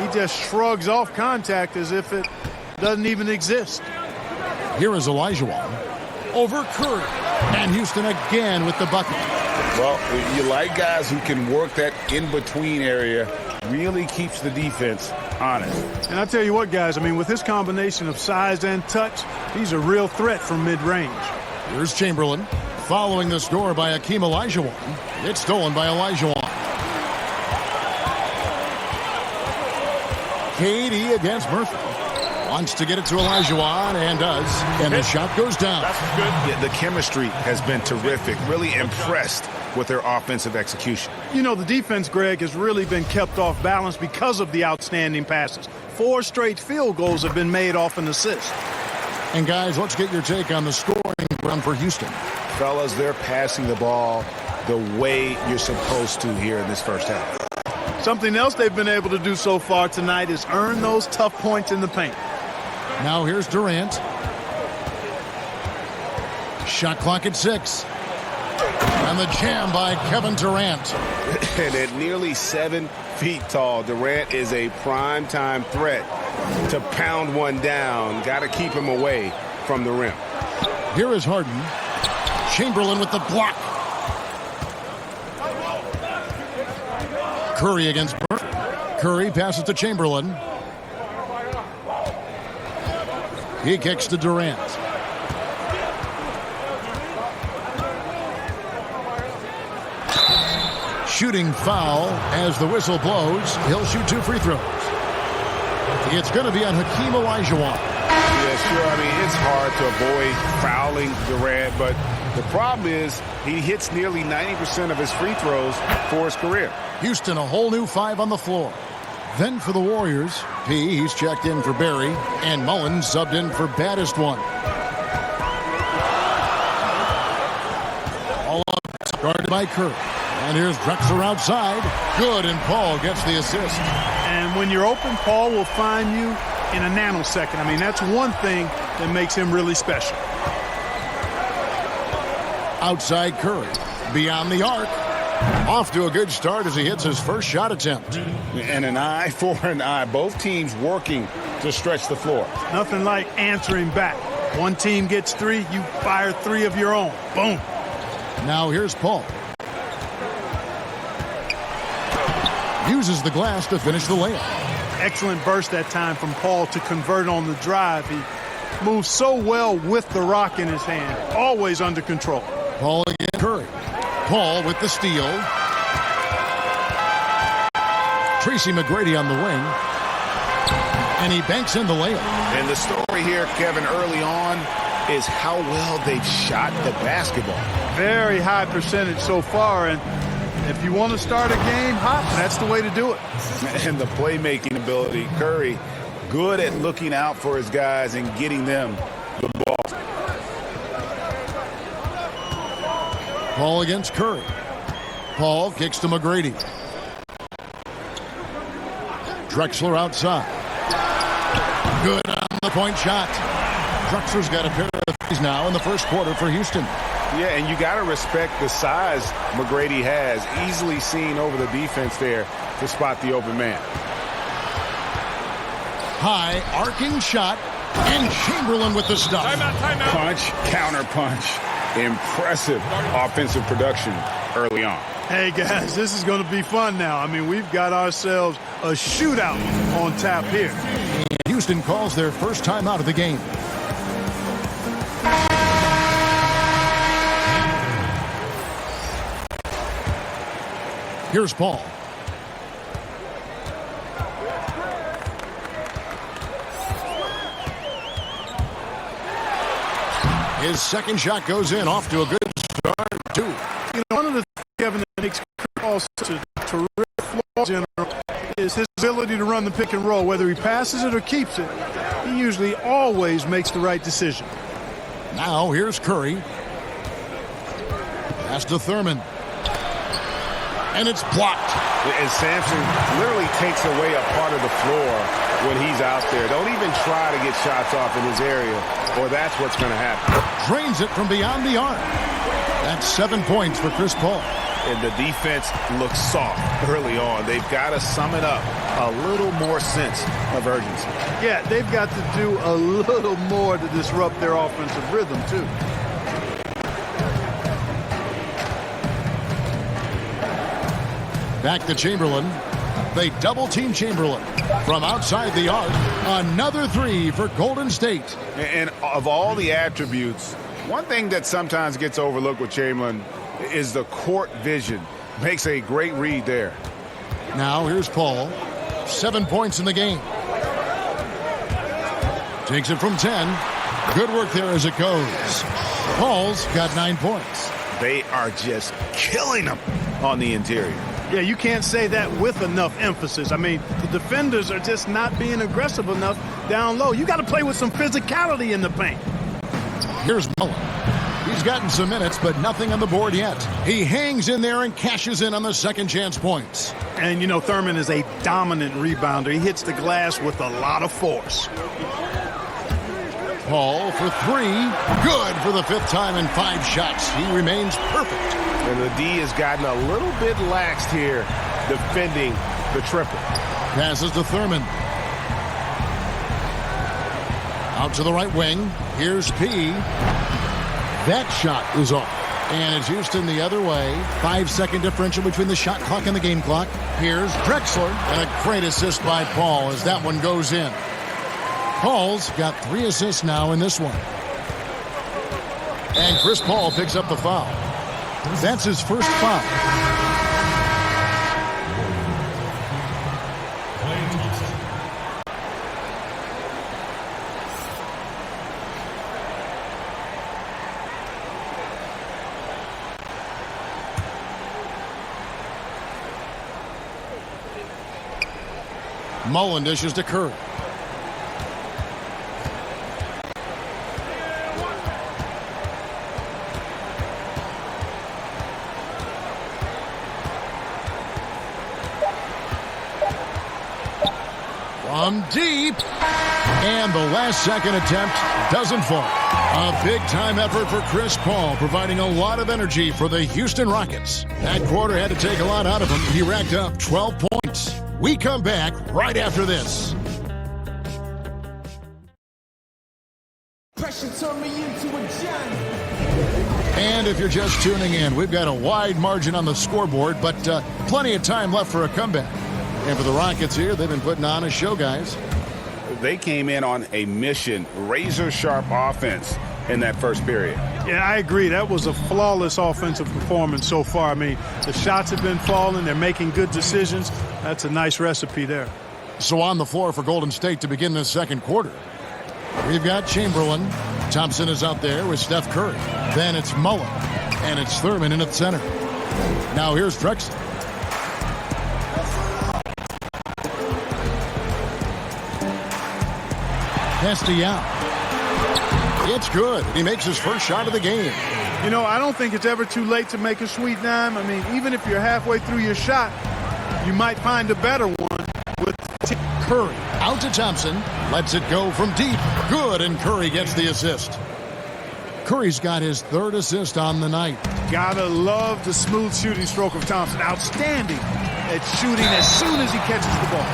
M: He just shrugs off contact as if it doesn't even exist.
A: Here is Olajuwon over Curry. And Houston again with the bucket.
C: Well, you like guys who can work that in-between area. Really keeps the defense honest.
M: And I'll tell you what, guys, I mean, with his combination of size and touch, he's a real threat from mid-range.
A: Here's Chamberlain following the score by Hakeem Olajuwon. It's stolen by Olajuwon. KD against Murphy. Wants to get it to Olajuwon and does. And the shot goes down.
E: That's good. Yeah, the chemistry has been terrific. Really impressed with their offensive execution.
M: You know, the defense, Greg, has really been kept off balance because of the outstanding passes. 4 straight field goals have been made off an assist.
A: And guys, let's get your take on the scoring run for Houston.
C: Fellas, they're passing the ball the way you're supposed to here in this first half.
M: Something else they've been able to do so far tonight is earn those tough points in the paint.
A: Now here's Durant. Shot clock at 6. And the jam by Kevin Durant.
C: And at nearly 7 feet tall, Durant is a prime-time threat to pound one down. Got to keep him away from the rim.
A: Here is Harden. Chamberlain with the block. Curry against Murphy. Curry passes to Chamberlain. He kicks to Durant. Shooting foul as the whistle blows. He'll shoot 2 free throws. It's going to be on Hakeem Olajuwon.
C: Yeah, sure. I mean, it's hard to avoid fouling Durant, but the problem is he hits nearly 90% of his free throws for his career.
A: Houston, a whole new 5 on the floor. Then for the Warriors, he's checked in for Barry, and Mullins subbed in for baddest one. All up, guarded by Curry. And here's Drexler outside. Good, and Paul gets the assist.
M: And when you're open, Paul will find you in a nanosecond. I mean, that's one thing that makes him really special.
A: Outside Curry. Beyond the arc. Off to a good start as he hits his first shot attempt.
C: And an eye for an eye. Both teams working to stretch the floor.
M: Nothing like answering back. One team gets 3, you fire 3 of your own. Boom.
A: Now here's Paul. Uses the glass to finish the layup.
M: Excellent burst that time from Paul to convert on the drive. He moves so well with the rock in his hand, always under control.
A: Paul against Curry. Paul with the steal. Tracy McGrady on the wing. And he banks in the layup.
E: And the story here, Kevin, early on is how well they've shot the basketball.
M: Very high percentage so far, and if you want to start a game hot, that's the way to do it.
C: And the playmaking ability, Curry, good at looking out for his guys and getting them the ball.
A: Paul against Curry. Paul kicks to McGrady. Drexler outside. Good on the point shot. Drexler's got a pair of threes now in the first quarter for Houston.
C: Yeah, and you got to respect the size McGrady has. Easily seen over the defense there to spot the open man.
A: High, arcing shot, and Chamberlain with the stuff.
F: Timeout.
C: Punch, counter punch. Impressive offensive production early on.
M: Hey, guys, this is going to be fun now. I mean, we've got ourselves a shootout on tap here.
A: And Houston calls their first timeout of the game. Here's Paul. His second shot goes in, off to a good start, too.
M: You know, one of the things, Kevin, that makes Paul such a terrific floor general is his ability to run the pick and roll. Whether he passes it or keeps it, he usually always makes the right decision.
A: Now here's Curry. Pass to Thurman. And it's blocked.
C: And Sampson literally takes away a part of the floor when he's out there. Don't even try to get shots off in his area, or that's what's going to happen.
A: Drains it from beyond the arc. That's 7 points for Chris Paul.
E: And the defense looks soft early on. They've got to sum it up. A little more sense of urgency.
M: Yeah, they've got to do a little more to disrupt their offensive rhythm, too.
A: Back to Chamberlain. They double-team Chamberlain. From outside the arc, another three for Golden State.
C: And of all the attributes, one thing that sometimes gets overlooked with Chamberlain is the court vision. Makes a great read there.
A: Now here's Paul. 7 points in the game. Takes it from 10. Good work there as it goes. Paul's got 9 points.
E: They are just killing them on the interior.
M: Yeah, you can't say that with enough emphasis. I mean, the defenders are just not being aggressive enough down low. You got to play with some physicality in the paint.
A: Here's Mullen. He's gotten some minutes, but nothing on the board yet. He hangs in there and cashes in on the second chance points.
M: And, you know, Thurman is a dominant rebounder. He hits the glass with a lot of force.
A: Paul for three. Good for the fifth time in 5 shots. He remains perfect.
C: And the D has gotten a little bit laxed here defending the triple.
A: Passes to Thurman. Out to the right wing. Here's P. That shot is off. And it's Houston the other way. 5-second differential between the shot clock and the game clock. Here's Drexler. And a great assist by Paul as that one goes in. Paul's got 3 assists now in this one. And Chris Paul picks up the foul. That's his first foul. Mullen dishes to Curry. From deep. And the last second attempt doesn't fall. A big-time effort for Chris Paul, providing a lot of energy for the Houston Rockets. That quarter had to take a lot out of him. He racked up 12 points. We come back right after this. And if you're just tuning in, we've got a wide margin on the scoreboard, but plenty of time left for a comeback. And for the Rockets here, they've been putting on a show, guys.
C: They came in on a mission, razor-sharp offense in that first period.
M: Yeah, I agree. That was a flawless offensive performance so far. I mean, the shots have been falling. They're making good decisions. That's a nice recipe there.
A: So on the floor for Golden State to begin this second quarter, we've got Chamberlain. Thompson is out there with Steph Curry. Then it's Mullen. And it's Thurman in at center. Now here's Drexler. Castellano. It's good. He makes his first shot of the game.
M: You know, I don't think it's ever too late to make a sweet dime. I mean, even if you're halfway through your shot, you might find a better one with
A: Curry. Out to Thompson. Lets it go from deep. Good, and Curry gets the assist. Curry's got his third assist on the night.
M: Gotta love the smooth shooting stroke of Thompson. Outstanding at shooting as soon as he catches the ball.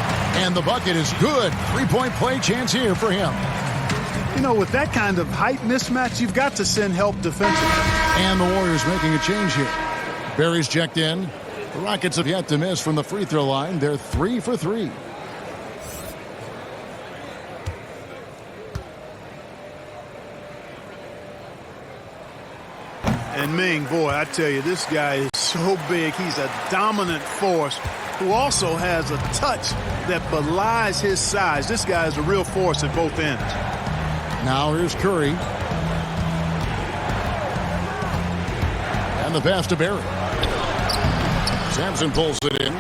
A: And the bucket is good. Three-point play chance here for him.
M: You know, with that kind of height mismatch, you've got to send help defensively.
A: And the Warriors making a change here. Barry's checked in. The Rockets have yet to miss from the free throw line. They're 3 for 3.
M: And Ming, boy, I tell you, this guy is so big. He's a dominant force who also has a touch that belies his size. This guy is a real force at both ends.
A: Now here's Curry. And the pass to Barry. Sampson pulls it in.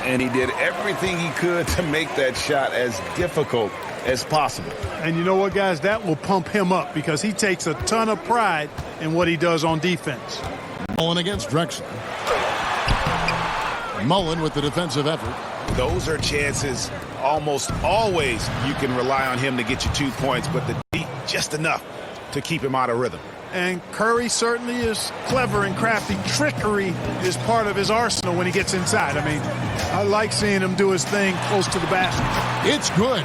C: And he did everything he could to make that shot as difficult as possible.
M: And you know what, guys? That will pump him up because he takes a ton of pride in what he does on defense.
A: Mullen against Drexler. Mullen with the defensive effort.
C: Those are chances almost always you can rely on him to get you 2 points, but the D just enough to keep him out of rhythm.
M: And Curry certainly is clever and crafty. Trickery is part of his arsenal when he gets inside. I mean, I like seeing him do his thing close to the basket.
A: It's good.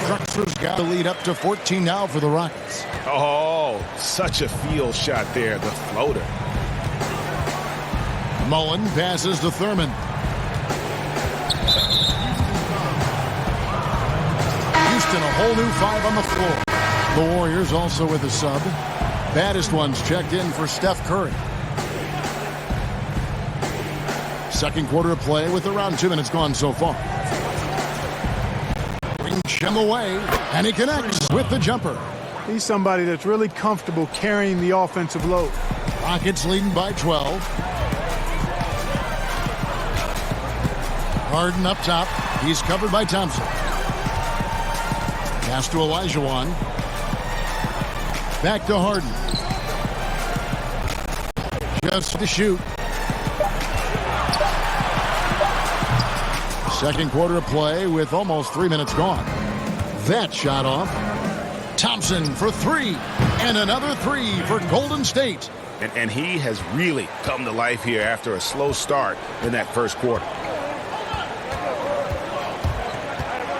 A: Drexler's got the lead up to 14 now for the Rockets.
C: Oh, such a field shot there, the floater.
A: Mullen passes to Thurman. Houston, a whole new 5 on the floor. The Warriors also with a sub. Baddest ones checked in for Steph Curry. Second quarter of play with around 2 minutes gone so far. Brings him away, and he connects with the jumper.
M: He's somebody that's really comfortable carrying the offensive load.
A: Rockets leading by 12. Harden up top. He's covered by Thompson. Pass to Olajuwon. Back to Harden. Just to shoot. Second quarter of play with almost 3 minutes gone. That shot off. Thompson for 3. And another 3 for Golden State.
C: And he has really come to life here after a slow start in that first quarter.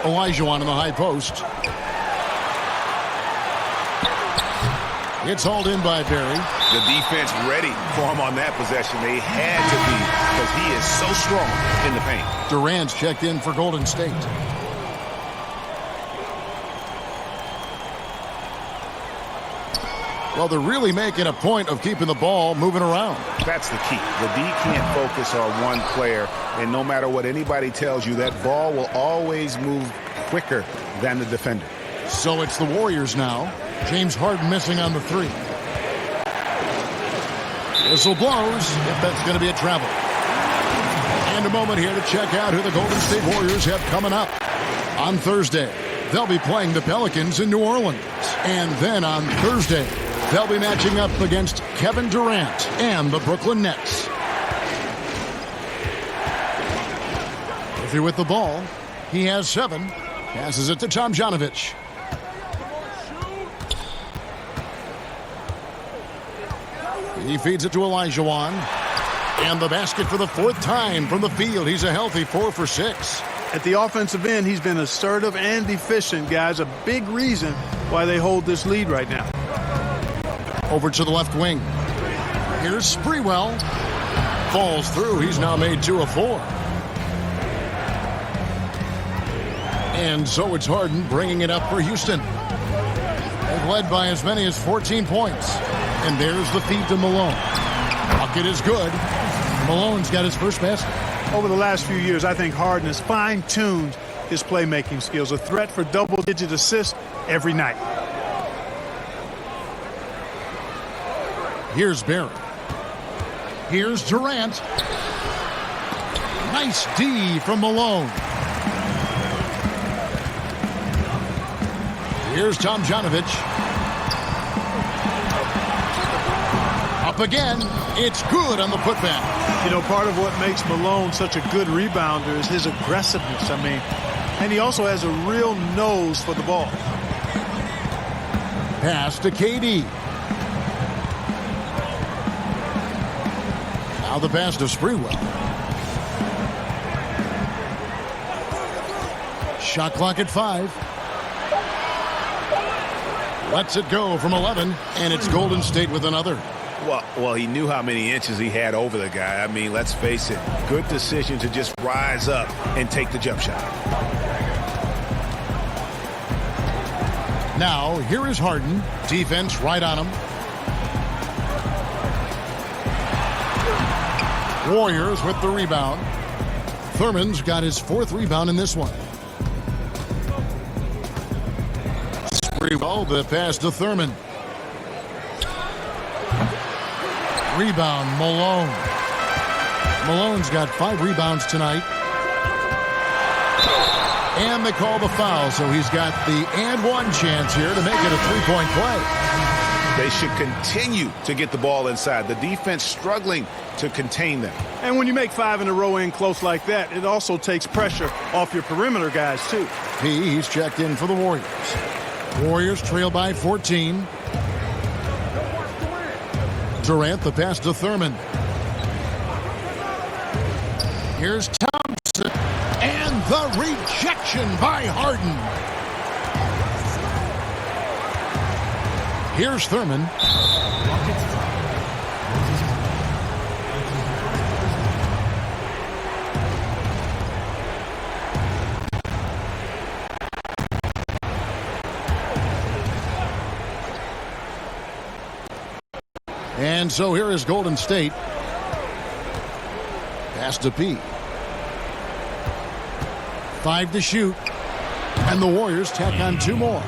A: Olajuwon in the high post. It's hauled in by Barry.
C: The defense ready for him on that possession. They had to be because he is so strong in the paint.
A: Durant's checked in for Golden State. Well, they're really making a point of keeping the ball moving around.
C: That's the key. The D can't focus on one player, and no matter what anybody tells you, that ball will always move quicker than the defender.
A: So it's the Warriors now. James Harden missing on the 3. Whistle blows, if that's going to be a travel. And a moment here to check out who the Golden State Warriors have coming up. On Thursday, they'll be playing the Pelicans in New Orleans. And then on Thursday, they'll be matching up against Kevin Durant and the Brooklyn Nets. If you're with the ball, he has 7. Passes it to Tomjanovich. He feeds it to Olajuwon. And the basket for the 4th time from the field. He's a healthy 4 for 6.
M: At the offensive end, he's been assertive and efficient, guys. A big reason why they hold this lead right now.
A: Over to the left wing. Here's Sprewell. Falls through. He's now made 2 of 4. And so it's Harden bringing it up for Houston. They've led by as many as 14 points. And there's the feed to Malone. Bucket is good. Malone's got his first basket.
M: Over the last few years, I think Harden has fine-tuned his playmaking skills. A threat for double-digit assists every night.
A: Here's Barrett. Here's Durant. Nice D from Malone. Here's Tomjanovich. Up again. It's good on the putback.
M: You know, part of what makes Malone such a good rebounder is his aggressiveness. I mean, and he also has a real nose for the ball.
A: Pass to KD. Now the pass to Sprewell. Shot clock at 5. Lets it go from 11, and it's Golden State with another.
E: Well, he knew how many inches he had over the guy. I mean, let's face it, good decision to just rise up and take the jump shot.
A: Now, here is Harden. Defense right on him. Warriors with the rebound. Thurman's got his 4th rebound in this one. Sprewell, the pass to Thurman. Rebound, Malone. Malone's got 5 rebounds tonight. And they call the foul, so he's got the and one chance here to make it a 3-point play.
E: They should continue to get the ball inside. The defense struggling to contain them.
M: And when you make 5 in a row in close like that, it also takes pressure off your perimeter guys, too.
A: He's checked in for the Warriors. Warriors trail by 14. Durant, the pass to Thurman. Here's Thompson. And the rejection by Harden. Here's Thurman. And so here is Golden State. Pass to P. 5 to shoot. And the Warriors tack on 2 more.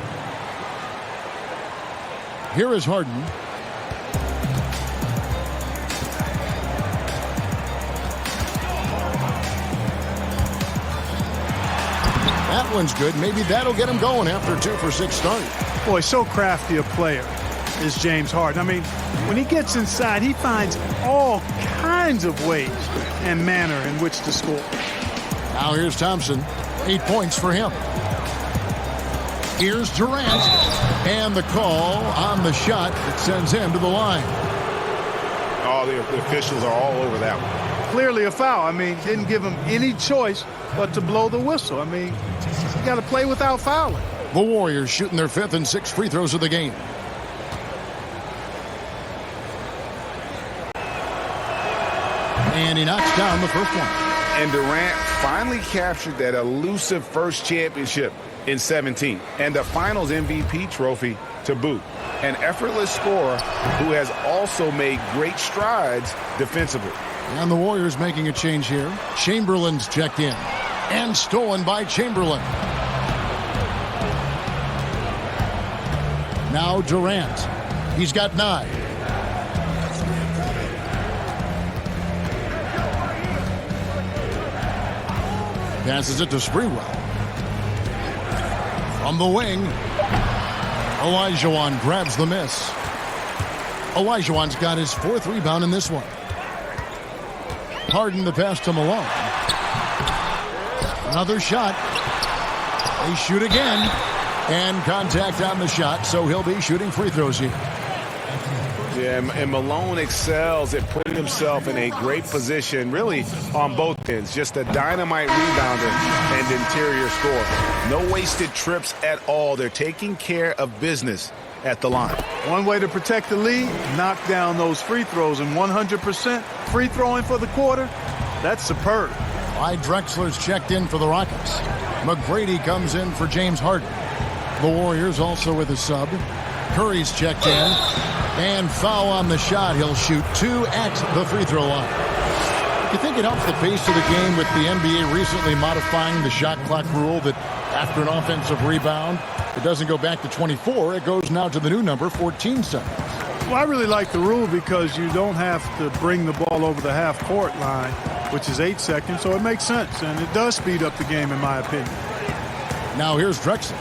A: Here is Harden. That one's good. Maybe that'll get him going after 2 for 6 start.
M: Boy, so crafty a player is James Harden. I mean, when he gets inside, he finds all kinds of ways and manner in which to score.
A: Now here's Thompson. 8 points for him. Here's Durant. And the call on the shot that sends him to the line.
E: Oh, the officials are all over that one.
M: Clearly a foul. I mean, didn't give him any choice but to blow the whistle. I mean, you got to play without fouling.
A: The Warriors shooting their 5th and 6th free throws of the game. And he knocks down the first one.
C: And Durant finally captured that elusive first championship in 17 and the finals MVP trophy to boot. An effortless scorer who has also made great strides defensively.
A: And the Warriors making a change here. Chamberlain's checked in. And stolen by Chamberlain. Now Durant. He's got 9. Passes it to Sprewell. From the wing, Olajuwon grabs the miss. Olajuwon's got his 4th rebound in this one. Harden the pass to Malone. Another shot. They shoot again. And contact on the shot, so he'll be shooting free throws here.
C: Yeah, and Malone excels at putting himself in a great position, really, on both ends. Just a dynamite rebounder and interior scorer. No wasted trips at all. They're taking care of business at the line.
M: One way to protect the lead, knock down those free throws, and 100% free throwing for the quarter, that's superb.
A: Clyde Drexler's checked in for the Rockets. McGrady comes in for James Harden. The Warriors also with a sub. Curry's checked in. And foul on the shot. He'll shoot 2 at the free throw line. You think it helps the pace of the game with the NBA recently modifying the shot clock rule that after an offensive rebound, it doesn't go back to 24. It goes now to the new number, 14 seconds.
M: Well, I really like the rule because you don't have to bring the ball over the half-court line, which is 8 seconds, so it makes sense, and it does speed up the game, in my opinion.
A: Now here's Drexler.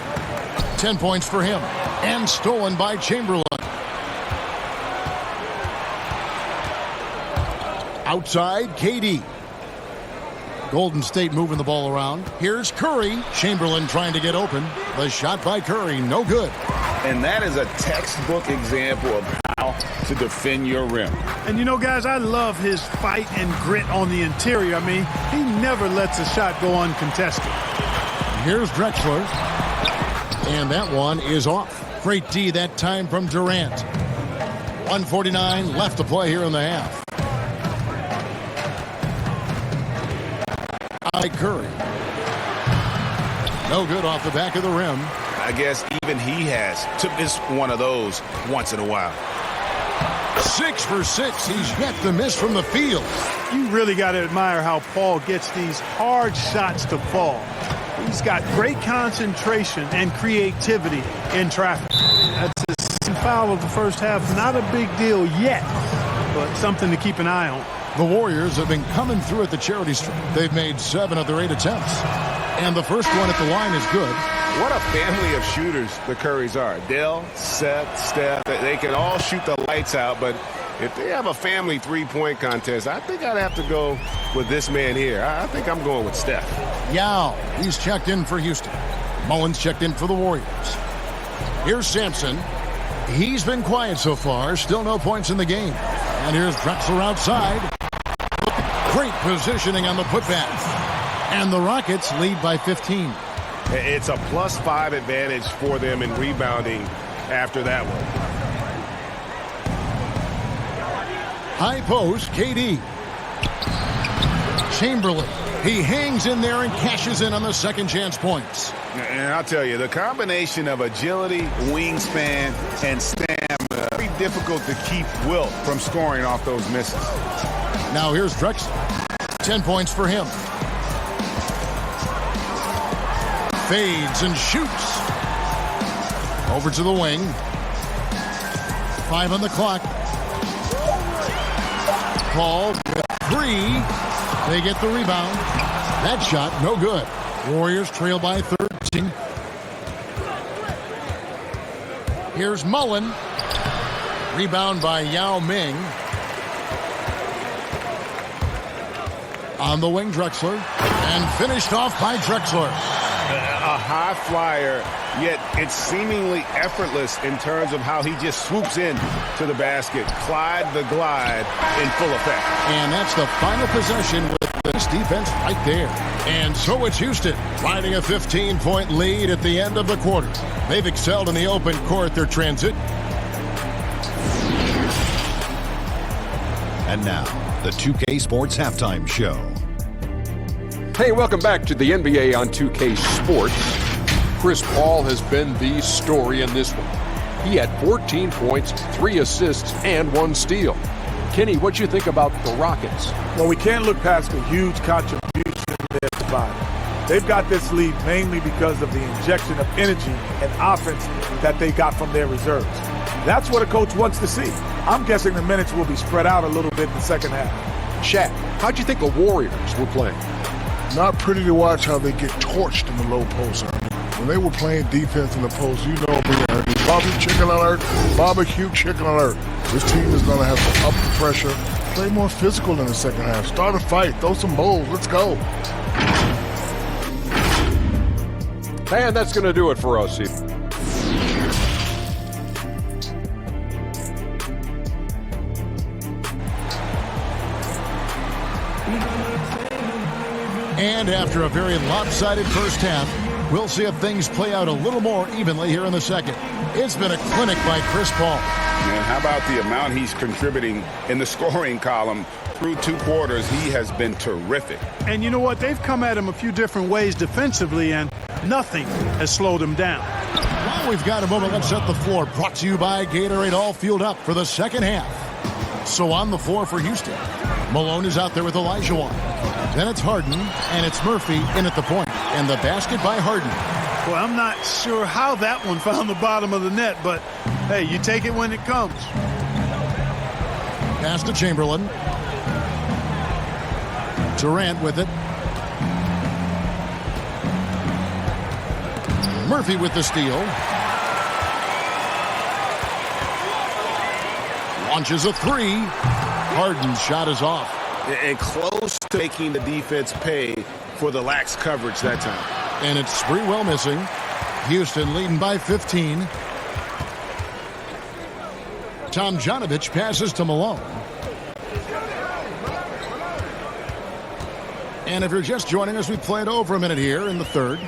A: 10 points for him, and stolen by Chamberlain. Outside, KD. Golden State moving the ball around. Here's Curry. Chamberlain trying to get open. The shot by Curry, no good.
C: And that is a textbook example of how to defend your rim.
M: And you know, guys, I love his fight and grit on the interior. I mean, he never lets a shot go uncontested.
A: Here's Drexler. And that one is off. Great D that time from Durant. 1:49 left to play here in the half. Curry. No good off the back of the rim.
E: I guess even he has to miss one of those once in a while.
A: 6 for 6. He's yet to miss from the field.
M: You really got to admire how Paul gets these hard shots to fall. He's got great concentration and creativity in traffic. That's his second foul of the first half. Not a big deal yet, but something to keep an eye on.
A: The Warriors have been coming through at the charity stripe. They've made 7 of their 8 attempts. And the first one at the line is good.
D: What a family of shooters the Currys are. Dell, Seth, Steph, they can all shoot the lights out, but if they have a family three-point contest, I think I'd have to go with this man here. I think I'm going with Steph.
A: Yao, he's checked in for Houston. Mullins checked in for the Warriors. Here's Sampson. He's been quiet so far. Still no points in the game. And here's Drexler outside. Great positioning on the putback. And the Rockets lead by 15.
D: It's a +5 advantage for them in rebounding after that one.
A: High post, KD. Chamberlain. He hangs in there and cashes in on the second chance points.
C: And I'll tell you, the combination of agility, wingspan, and stamina, very difficult to keep Wilt from scoring off those misses.
A: Now here's Drexler. 10 points for him. Fades and shoots. Over to the wing. 5 on the clock. Paul with 3. They get the rebound. That shot, no good. Warriors trail by 13. Here's Mullen. Rebound by Yao Ming. On the wing, Drexler. And finished off by Drexler.
D: A high flyer, yet it's seemingly effortless in terms of how he just swoops in to the basket. Clyde the glide in full effect.
A: And that's the final possession with this defense right there. And so it's Houston riding a 15-point lead at the end of the quarter. They've excelled in the open court. Their transit.
H: And now, the 2K Sports Halftime Show.
I: Hey, welcome back to the NBA on 2K Sports. Chris Paul has been the story in this one. He had 14 points, 3 assists, and 1 steal. Kenny, what you think about the Rockets?
J: Well, we can't look past the huge contribution they've provided. They've got this lead mainly because of the injection of energy and offense that they got from their reserves. That's what a coach wants to see. I'm guessing the minutes will be spread out a little bit in the second half.
I: Shaq, how'd you think the Warriors were playing?
K: Not pretty to watch how they get torched in the low post, Ernie. When they were playing defense in the post, you know me, Ernie. Barbecue chicken alert. This team is going to have to up the pressure, play more physical in the second half. Start a fight, throw some bowls. Let's go.
I: And that's going to do it for us here.
A: And after a very lopsided first half, We'll see if things play out a little more evenly here in the second. It's been a clinic by Chris Paul.
C: Man, how about the amount he's contributing in the scoring column? Through 2 quarters, he has been terrific.
M: And you know what? They've come at him a few different ways defensively, and nothing has slowed him down.
A: Well, we've got a moment. Let's set the floor. Brought to you by Gatorade, all fueled up for the second half. So on the floor for Houston, Malone is out there with Olajuwon. Then it's Harden, and it's Murphy in at the point. And the basket by Harden.
M: Well, I'm not sure how that one found the bottom of the net, but hey, you take it when it comes.
A: Pass to Chamberlain. Durant with it. Murphy with the steal. Launches a 3. Harden's shot is off.
C: And close to making the defense pay for the lax coverage that time.
A: And it's Sprewell missing. Houston leading by 15. Tomjanovich passes to Malone. And if you're just joining us, we played over a minute here in the third.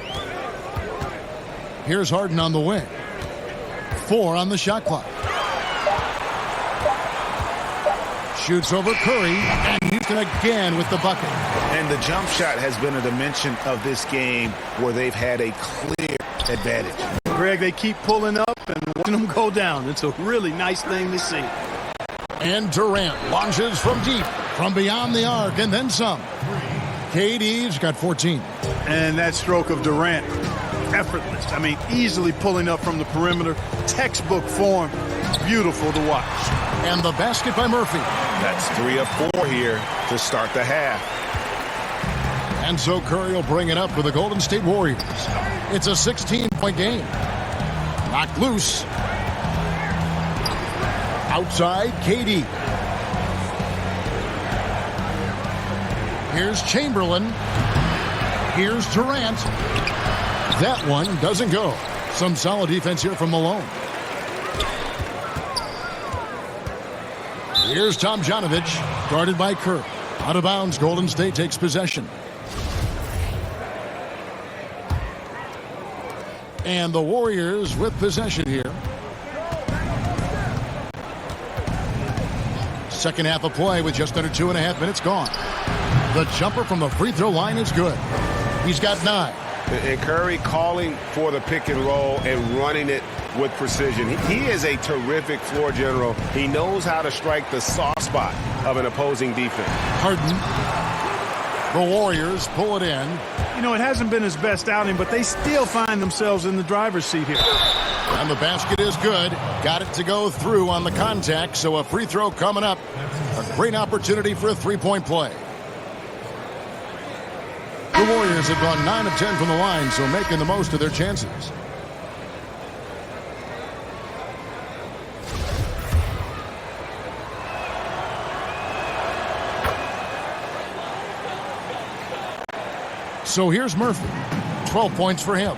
A: Here's Harden on the wing. 4 on the shot clock. Shoots over Curry, and Houston again with the bucket.
C: And the jump shot has been a dimension of this game where they've had a clear advantage.
M: Greg, they keep pulling up and watching them go down. It's a really nice thing to see.
A: And Durant launches from deep, from beyond the arc, and then some. KD's got 14.
M: And that stroke of Durant, effortless. I mean, easily pulling up from the perimeter. Textbook form. Beautiful to watch.
A: And the basket by Murphy.
C: That's 3 of 4 here to start the half.
A: And so Curry will bring it up for the Golden State Warriors. It's a 16-point game. Knocked loose. Outside, KD. Here's Chamberlain. Here's Durant. That one doesn't go. Some solid defense here from Malone. Here's Tomjanovich, guarded by Kerr. Out of bounds, Golden State takes possession. And the Warriors with possession here. Second half of play with just under 2.5 minutes gone. The jumper from the free throw line is good. He's got 9.
D: And Curry calling for the pick and roll and running it with precision. He is a terrific floor general. He knows how to strike the soft spot of an opposing defense.
A: Harden. The Warriors pull it in.
M: You know, it hasn't been his best outing, but they still find themselves in the driver's seat here.
A: And the basket is good. Got it to go through on the contact, so a free throw coming up. A great opportunity for a three-point play. The Warriors have gone 9 of 10 from the line, so making the most of their chances. So here's Murphy. 12 points for him.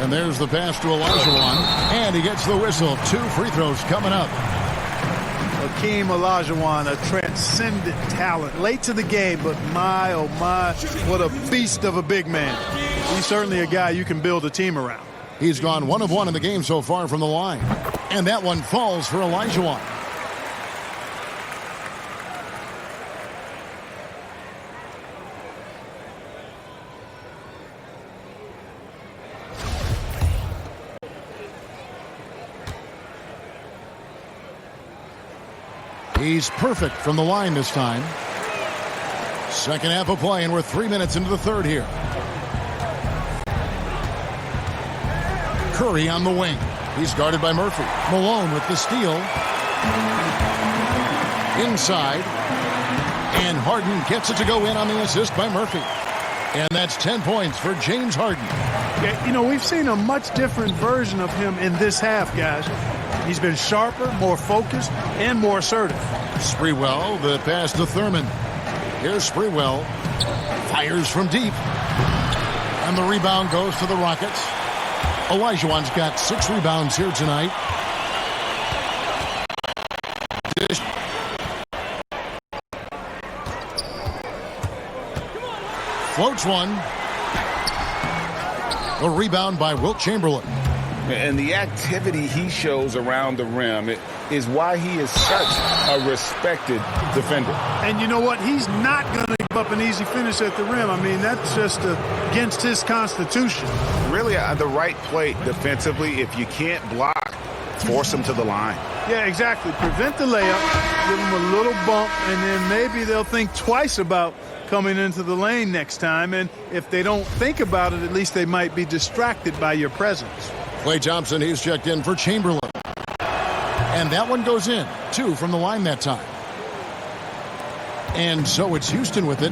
A: And there's the pass to Olajuwon. And he gets the whistle. 2 free throws coming up.
M: Hakeem Olajuwon, a transcendent talent. Late to the game, but my, oh my, what a beast of a big man. He's certainly a guy you can build a team around.
A: He's gone 1 of 1 in the game so far from the line. And that one falls for Olajuwon. He's perfect from the line this time. Second half of play, and we're 3 minutes into the third here. Curry on the wing. He's guarded by Murphy. Malone with the steal. Inside. And Harden gets it to go in on the assist by Murphy. And that's 10 points for James Harden.
M: Yeah, you know, we've seen a much different version of him in this half, guys. He's been sharper, more focused, and more assertive.
A: Sprewell, the pass to Thurman. Here's Sprewell. Fires from deep. And the rebound goes to the Rockets. Olajuwon's got 6 rebounds here tonight. Floats one. A rebound by Wilt Chamberlain.
C: And the activity he shows around the rim is why he is such a respected defender.
M: And you know what? He's not going to give up an easy finish at the rim. I mean, that's just against his constitution.
C: Really, the right play defensively. If you can't block, force him to the line.
M: Yeah, exactly. Prevent the layup, give him a little bump, and then maybe they'll think twice about coming into the lane next time. And if they don't think about it, at least they might be distracted by your presence.
A: Klay Thompson, he's checked in for Chamberlain. And that one goes in. 2 from the line that time. And so it's Houston with it.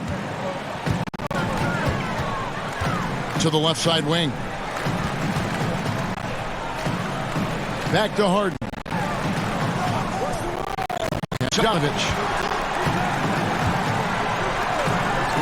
A: To the left side wing. Back to Harden. Bogdanovich.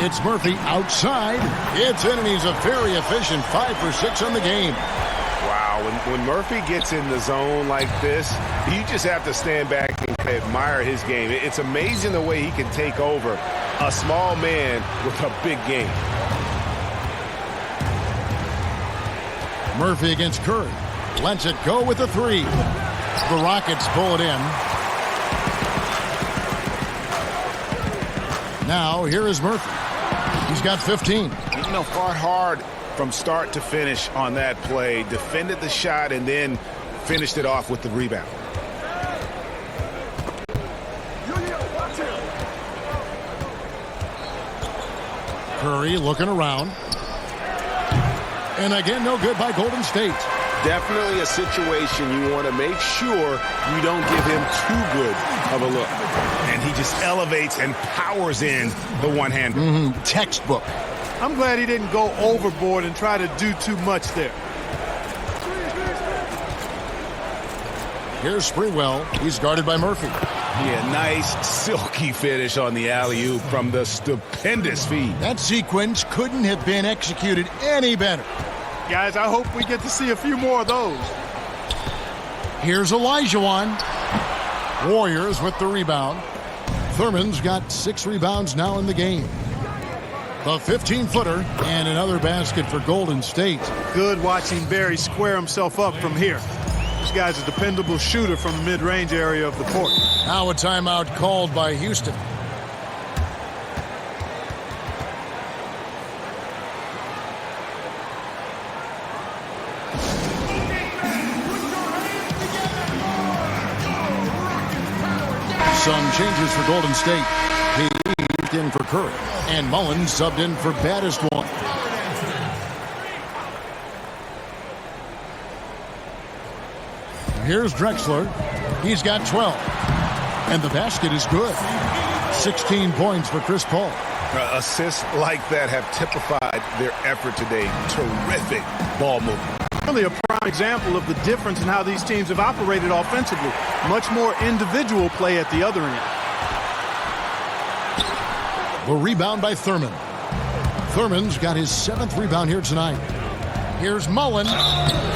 A: It's Murphy outside. It's in, and he's a very efficient 5 for 6 on the game.
D: Wow, when Murphy gets in the zone like this, you just have to stand back and admire his game. It's amazing the way he can take over a small man with a big game.
A: Murphy against Curry. Lets it go with the 3. The Rockets pull it in. Now, here is Murphy. He's got 15.
C: You know, fought hard from start to finish on that play. Defended the shot and then finished it off with the rebound.
A: Curry looking around. And again, no good by Golden State.
D: Definitely a situation you want to make sure you don't give him too good of a look.
C: And he just elevates and powers in the one-hander.
A: Textbook.
M: I'm glad he didn't go overboard and try to do too much there.
A: Here's Sprewell. He's guarded by Murphy.
C: Yeah, nice silky finish on the alley-oop from the stupendous feed.
A: That sequence couldn't have been executed any better.
M: Guys, I hope we get to see a few more of those.
A: Here's Olajuwon. Warriors with the rebound. Thurman's got 6 rebounds now in the game. The 15-footer and another basket for Golden State.
M: Good watching Barry square himself up from here. This guy's a dependable shooter from the mid-range area of the court.
A: Now a timeout called by Houston. Some changes for Golden State. He in for Curry. And Mullins subbed in for baddest one. Here's Drexler. He's got 12. And the basket is good. 16 points for Chris Paul.
C: Assists like that have typified their effort today. Terrific ball movement.
M: Really a prime example of the difference in how these teams have operated offensively. Much more individual play at the other end.
A: The rebound by Thurman. Thurman's got his 7th rebound here tonight. Here's Mullen.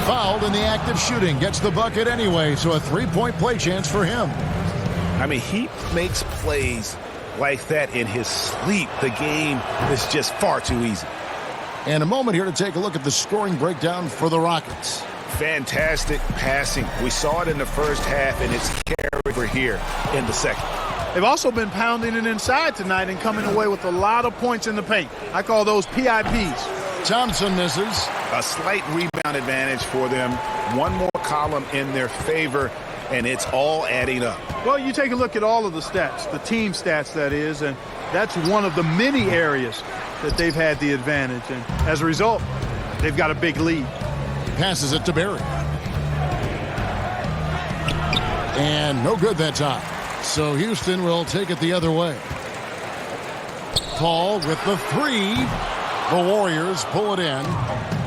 A: Fouled in the act of shooting. Gets the bucket anyway, so a 3-point play chance for him.
C: I mean, he makes plays like that in his sleep. The game is just far too easy.
A: And a moment here to take a look at the scoring breakdown for the Rockets.
C: Fantastic passing. We saw it in the first half, and it's carried over here in the second.
M: They've also been pounding it inside tonight and coming away with a lot of points in the paint. I call those PIPs.
A: Thompson misses.
C: A slight rebound advantage for them. One more column in their favor, and it's all adding up.
M: Well, you take a look at all of the stats, the team stats, that is, and that's one of the many areas that they've had the advantage. And as a result, they've got a big lead.
A: Passes it to Barry. And no good that time. So Houston will take it the other way. Paul with the 3. The Warriors pull it in.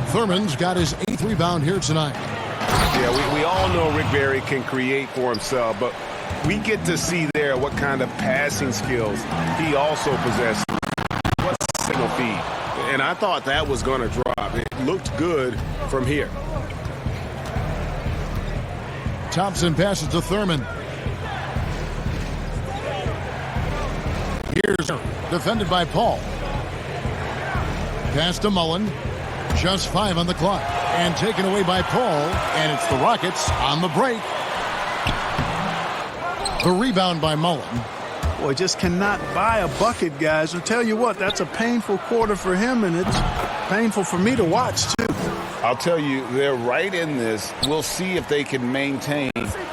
A: Thurman's got his 8th rebound here tonight.
D: Yeah, we all know Rick Barry can create for himself, but we get to see there what kind of passing skills he also possesses. What signal feed. And I thought that was going to drop. It looked good from here.
A: Thompson passes to Thurman. Here's defended by Paul. Pass to Mullen. Just 5 on the clock. And taken away by Paul. And it's the Rockets on the break. The rebound by Mullen.
M: Boy, just cannot buy a bucket, guys. I'll tell you what, that's a painful quarter for him, and it's painful for me to watch, too.
C: I'll tell you, they're right in this. We'll see if they can maintain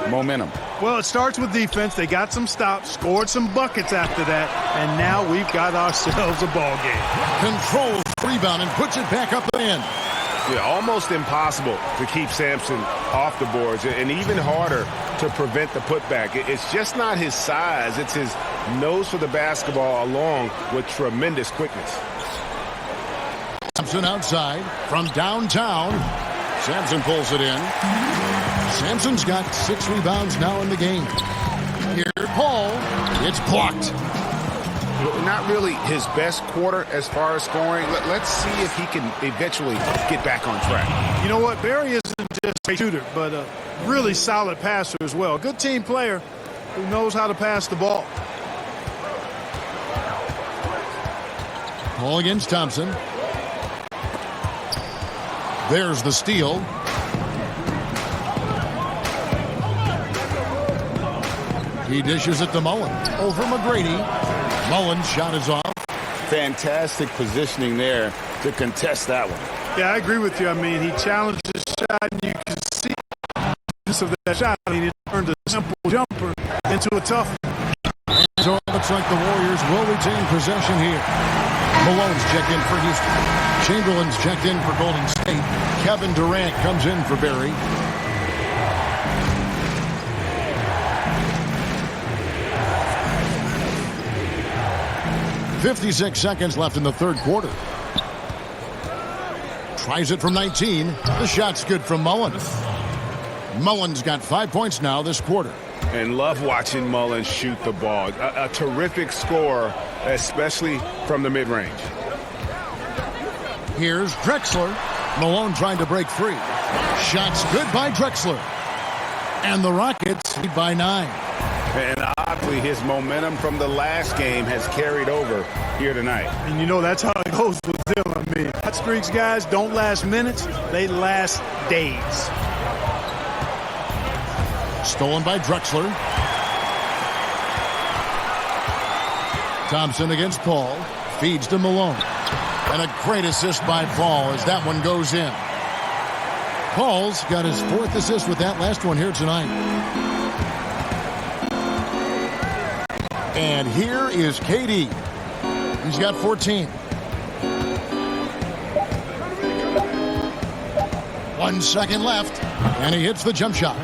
C: momentum.
M: Well, it starts with defense. They got some stops, scored some buckets after that, and now we've got ourselves a ball game.
A: Controls the rebound and puts it back up and in.
C: Yeah, almost impossible to keep Sampson off the boards, and even harder to prevent the putback. It's just not his size. It's his nose for the basketball along with tremendous quickness.
A: Sampson outside from downtown. Sampson pulls it in. Sampson's got 6 rebounds now in the game. Here, Paul. It's blocked.
C: Not really his best quarter as far as scoring. Let's see if he can eventually get back on track.
M: You know what? Barry isn't just a shooter, but a really solid passer as well. Good team player who knows how to pass the ball.
A: Paul against Thompson. There's the steal. He dishes it to Mullen. Over McGrady. Mullen's shot is off.
C: Fantastic positioning there to contest that one.
M: Yeah, I agree with you. I mean, he challenged his shot, and you can see of that shot. I mean, it turned a simple jumper into a tough one.
A: So it looks like the Warriors will retain possession here. Malone's checked in for Houston. Chamberlain's checked in for Golden State. Kevin Durant comes in for Barry. .56 seconds left in the third quarter. Tries it from 19. The shot's good from Mullen. Mullen's got 5 points now this quarter.
C: And love watching Mullen shoot the ball. A terrific scorer, especially from the mid-range.
A: Here's Drexler. Malone trying to break free. Shots good by Drexler. And the Rockets lead by 9.
C: And oddly, his momentum from the last game has carried over here tonight.
M: And you know that's how it goes with them. I mean, hot streaks, guys, don't last minutes. They last days.
A: Stolen by Drexler. Thompson against Paul. Feeds to Malone. And a great assist by Paul as that one goes in. Paul's got his 4th assist with that last one here tonight. And here is KD. He's got 14. 1 second left. And he hits the jump shot.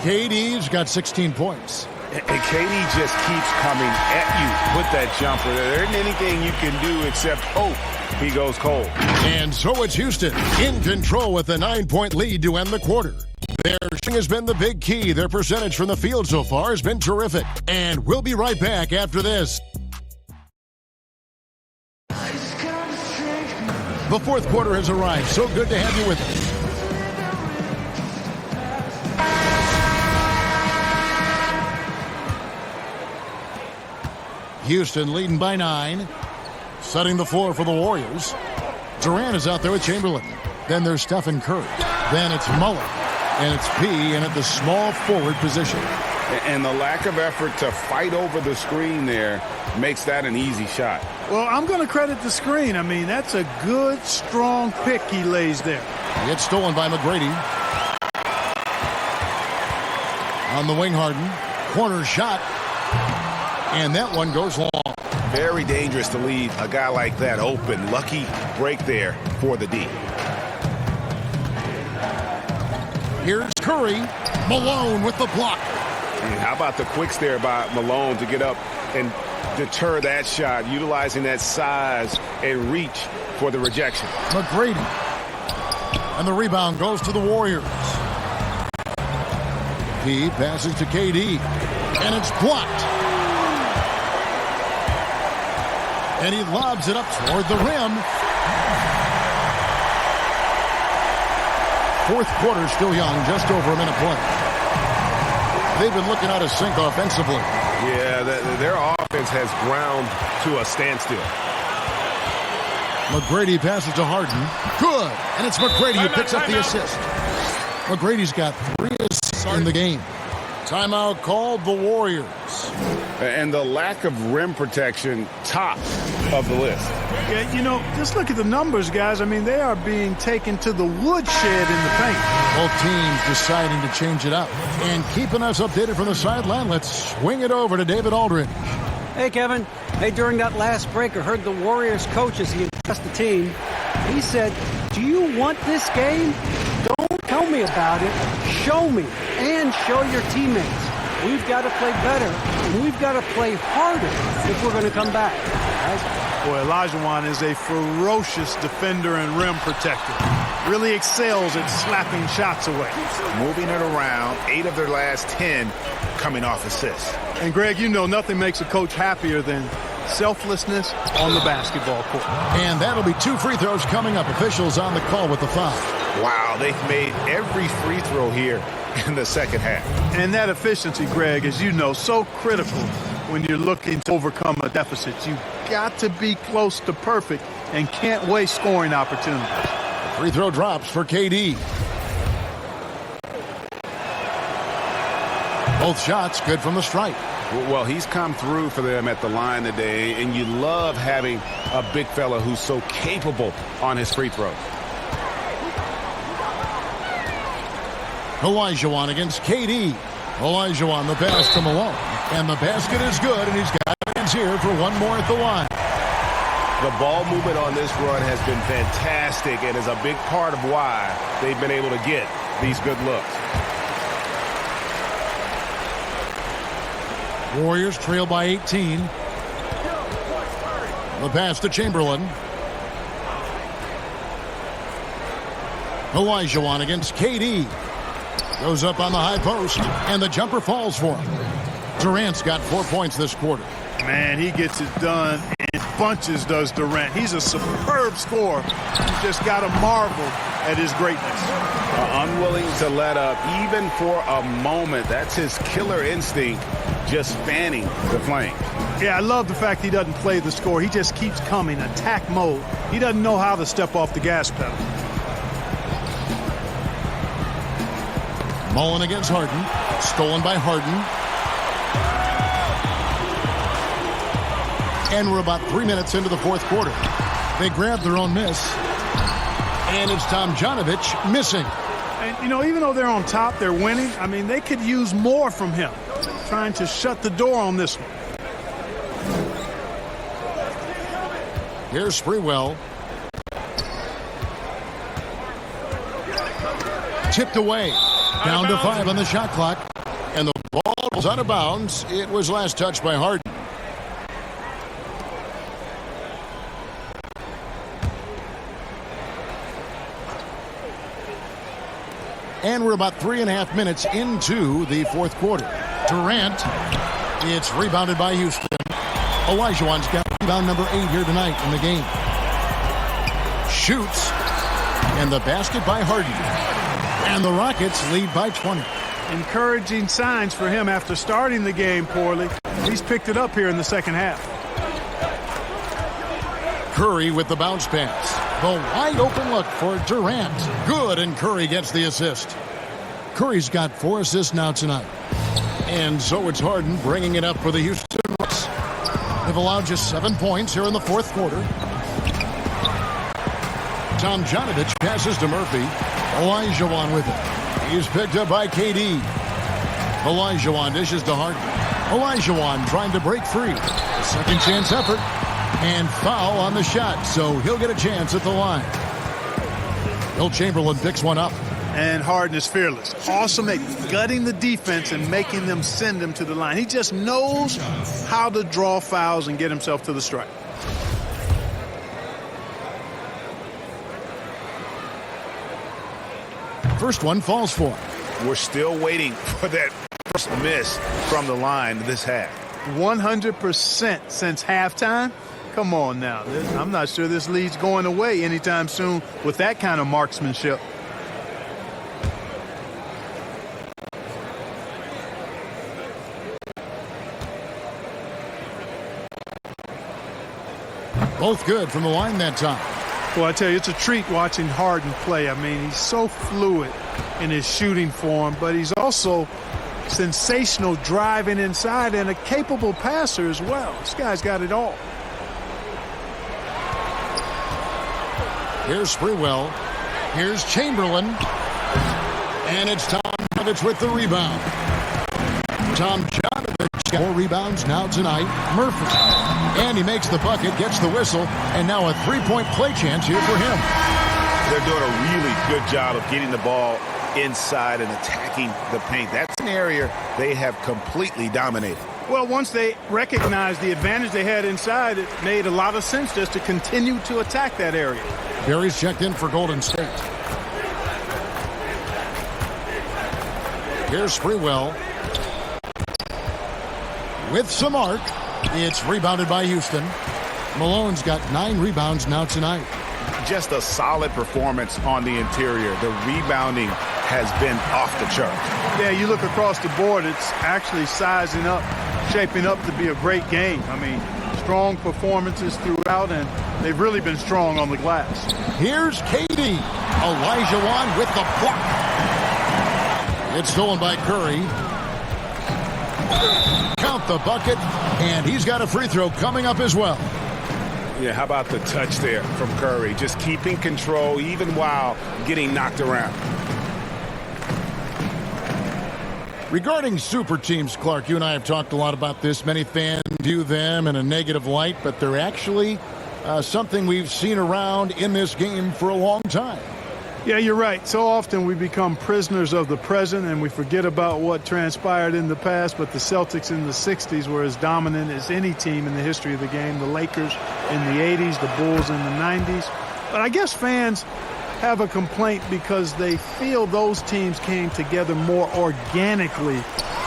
A: KD's got 16 points.
C: And KD just keeps coming at you with that jumper. There isn't anything you can do except hope he goes cold.
A: And so it's Houston in control with a 9-point lead to end the quarter. Their shooting has been the big key. Their percentage from the field so far has been terrific. And we'll be right back after this. The fourth quarter has arrived. So good to have you with us. Houston leading by 9. Setting the floor for the Warriors. Durant is out there with Chamberlain. Then there's Stephen Curry. Then it's Mullen. And it's P in at the small forward position.
C: And the lack of effort to fight over the screen there makes that an easy shot.
M: Well, I'm going to credit the screen. I mean, that's a good, strong pick he lays there.
A: It's stolen by McGrady. On the wing, Harden. Corner shot. And that one goes long.
C: Very dangerous to leave a guy like that open. Lucky break there for the D.
A: Here's Curry. Malone with the block.
C: And how about the quicks there by Malone to get up and deter that shot, utilizing that size and reach for the rejection.
A: McGrady. And the rebound goes to the Warriors. He passes to KD. And it's blocked. And he lobs it up toward the rim. Fourth quarter still young, just over a minute play. They've been looking out of sync offensively.
C: Yeah, their offense has ground to a standstill.
A: McGrady passes to Harden. Good. And it's McGrady who picks up the assist. McGrady's got 3 assists in the game. Timeout called the Warriors.
C: And the lack of rim protection, top of the list.
M: Yeah, you know, just look at the numbers, guys. I mean, they are being taken to the woodshed in the paint.
A: Both teams deciding to change it up. And keeping us updated from the sideline, let's swing it over to David Aldridge.
N: Hey, Kevin. Hey, during that last break, I heard the Warriors coach as he addressed the team. He said, "Do you want this game? Don't tell me about it. Show me and show your teammates. We've got to play better, and we've got to play harder if we're going to come back." Right?
M: Boy, Olajuwon is a ferocious defender and rim protector. Really excels at slapping shots away.
E: Moving it around, 8 of their last 10 coming off assists.
M: And, Greg, you know nothing makes a coach happier than selflessness on the basketball court.
A: And that'll be 2 free throws coming up. Officials on the call with the foul.
E: Wow, they've made every free throw here in the second half.
M: And that efficiency, Greg, as you know, so critical when you're looking to overcome a deficit. You've got to be close to perfect and can't waste scoring opportunities.
A: Free throw drops for KD. Both shots good from the stripe.
C: Well, he's come through for them at the line today, and you love having a big fella who's so capable on his free throws.
A: Olajuwon against KD. Olajuwon, the pass to Malone. And the basket is good, and he's got hands here for one more at the line.
C: The ball movement on this run has been fantastic and is a big part of why they've been able to get these good looks.
A: Warriors trail by 18. The pass to Chamberlain. Olajuwon against KD. Goes up on the high post, and the jumper falls for him. Durant's got 4 points this quarter.
M: Man, he gets it done in bunches, does Durant. He's a superb scorer. You just got to marvel at his greatness.
C: Unwilling to let up even for a moment. That's his killer instinct, just fanning the flame.
M: Yeah, I love the fact he doesn't play the score. He just keeps coming, attack mode. He doesn't know how to step off the gas pedal.
A: Mullen against Harden. Stolen by Harden. And we're about 3 minutes into the fourth quarter. They grab their own miss. And it's Tomjanovich missing.
M: And, you know, even though they're on top, they're winning. I mean, they could use more from him. Trying to shut the door on this one.
A: Here's Sprewell. Tipped away. Down to 5 on the shot clock. And the ball was out of bounds. It was last touched by Harden. And we're about 3.5 minutes into the fourth quarter. Durant, it's rebounded by Houston. Olajuwon's got rebound number 8 here tonight in the game. Shoots, and the basket by Harden. And the Rockets lead by 20.
M: Encouraging signs for him after starting the game poorly. He's picked it up here in the second half.
A: Curry with the bounce pass. The wide open look for Durant. Good, and Curry gets the assist. Curry's got 4 assists now tonight. And so it's Harden bringing it up for the Houston Rockets. They've allowed just 7 points here in the fourth quarter. Tomjanovich passes to Murphy. Olajuwon with it. He's picked up by KD. Olajuwon dishes to Harden. Olajuwon trying to break free. Second chance effort. And foul on the shot, so he'll get a chance at the line. Will Chamberlain picks one up.
M: And Harden is fearless. Awesome at gutting the defense and making them send him to the line. He just knows how to draw fouls and get himself to the stripe.
A: First one falls for him.
E: We're still waiting for that first miss from the line this half.
M: 100% since halftime. Come on now. I'm not sure this lead's going away anytime soon with that kind of marksmanship.
A: Both good from the line that time.
M: Well, I tell you, it's a treat watching Harden play. I mean, he's so fluid in his shooting form, but he's also sensational driving inside and a capable passer as well. This guy's got it all.
A: Here's Sprewell. Here's Chamberlain. And it's Tom Janovich with the rebound. Tom Janovich got 4 rebounds now tonight. Murphy. And he makes the bucket, gets the whistle, and now a 3-point play chance here for him.
E: They're doing a really good job of getting the ball inside and attacking the paint. That's an area they have completely dominated.
M: Well, once they recognized the advantage they had inside, it made a lot of sense just to continue to attack that area.
A: Barry's checked in for Golden State. Here's Sprewell. With some arc. It's rebounded by Houston. Malone's got 9 rebounds now tonight.
E: Just a solid performance on the interior. The rebounding has been off the chart.
M: Yeah, you look across the board, it's actually sizing up, shaping up to be a great game. I mean, strong performances throughout, and they've really been strong on the glass.
A: Here's KD. Olajuwon with the block. It's stolen by Curry. Count the bucket, and he's got a free throw coming up as well.
C: Yeah, how about the touch there from Curry? Just keeping control even while getting knocked around.
A: Regarding super teams, Clark, you and I have talked a lot about this. Many fans view them in a negative light, but they're actually something we've seen around in this game for a long time.
M: Yeah, you're right. So often we become prisoners of the present and we forget about what transpired in the past, but the Celtics in the 60s were as dominant as any team in the history of the game. The Lakers in the 80s, the Bulls in the 90s. But I guess fans have a complaint because they feel those teams came together more organically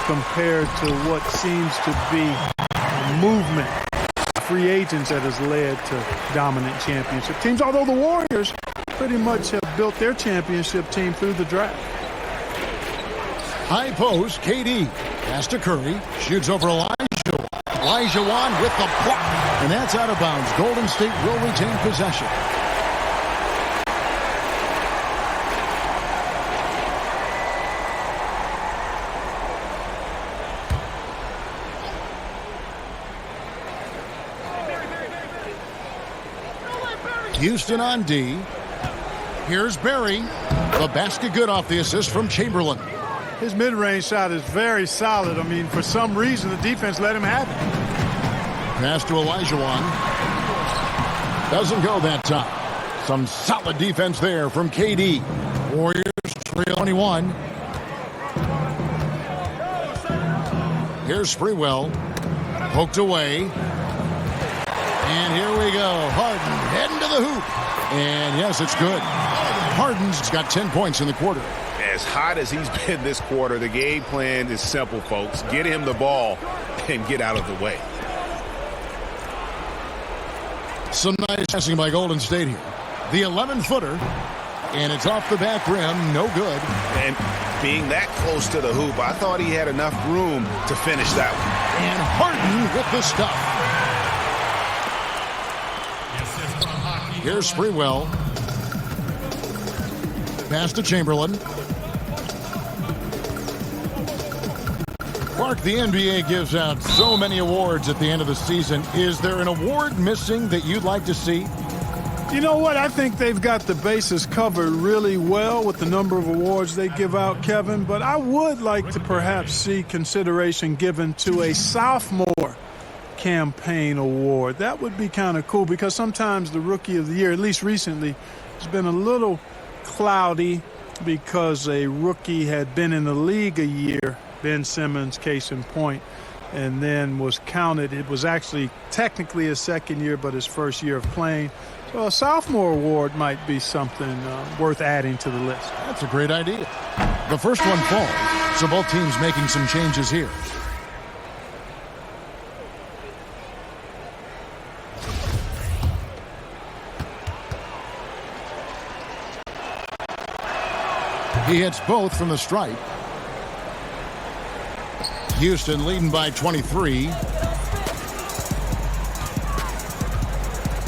M: compared to what seems to be a movement, free agents that has led to dominant championship teams, although the Warriors pretty much have built their championship team through the draft.
A: High post, KD. Pass to Curry. Shoots over Olajuwon. Olajuwon with the block. And that's out of bounds. Golden State will retain possession. Houston on D. Here's Barry. The basket good off the assist from Chamberlain.
M: His mid-range shot is very solid. I mean, for some reason, the defense let him have it.
A: Pass to Olajuwon. Doesn't go that time. Some solid defense there from KD. Warriors trail 21. Here's Sprewell. Poked away. And here we go. Harden heading to the hoop. And yes, it's good. Harden's got 10 points in the quarter.
E: As hot as he's been this quarter, the game plan is simple, folks. Get him the ball and get out of the way.
A: Some nice passing by Golden State here. The 11-footer. And it's off the back rim. No good.
E: And being that close to the hoop, I thought he had enough room to finish that one.
A: And Harden with the stuff. Here's Sprewell. Pass to Chamberlain. Clark, the NBA gives out so many awards at the end of the season. Is there an award missing that you'd like to see?
M: You know what? I think they've got the bases covered really well with the number of awards they give out, Kevin. But I would like to perhaps see consideration given to a sophomore campaign award. That would be kind of cool because sometimes the rookie of the year, at least recently, has been a little cloudy because a rookie had been in the league a year, Ben Simmons, case in point, and then was counted. It was actually technically his second year, but his first year of playing. So a sophomore award might be something worth adding to the list.
A: That's a great idea. The first one falls, so both teams making some changes here. He hits both from the stripe. Houston leading by 23.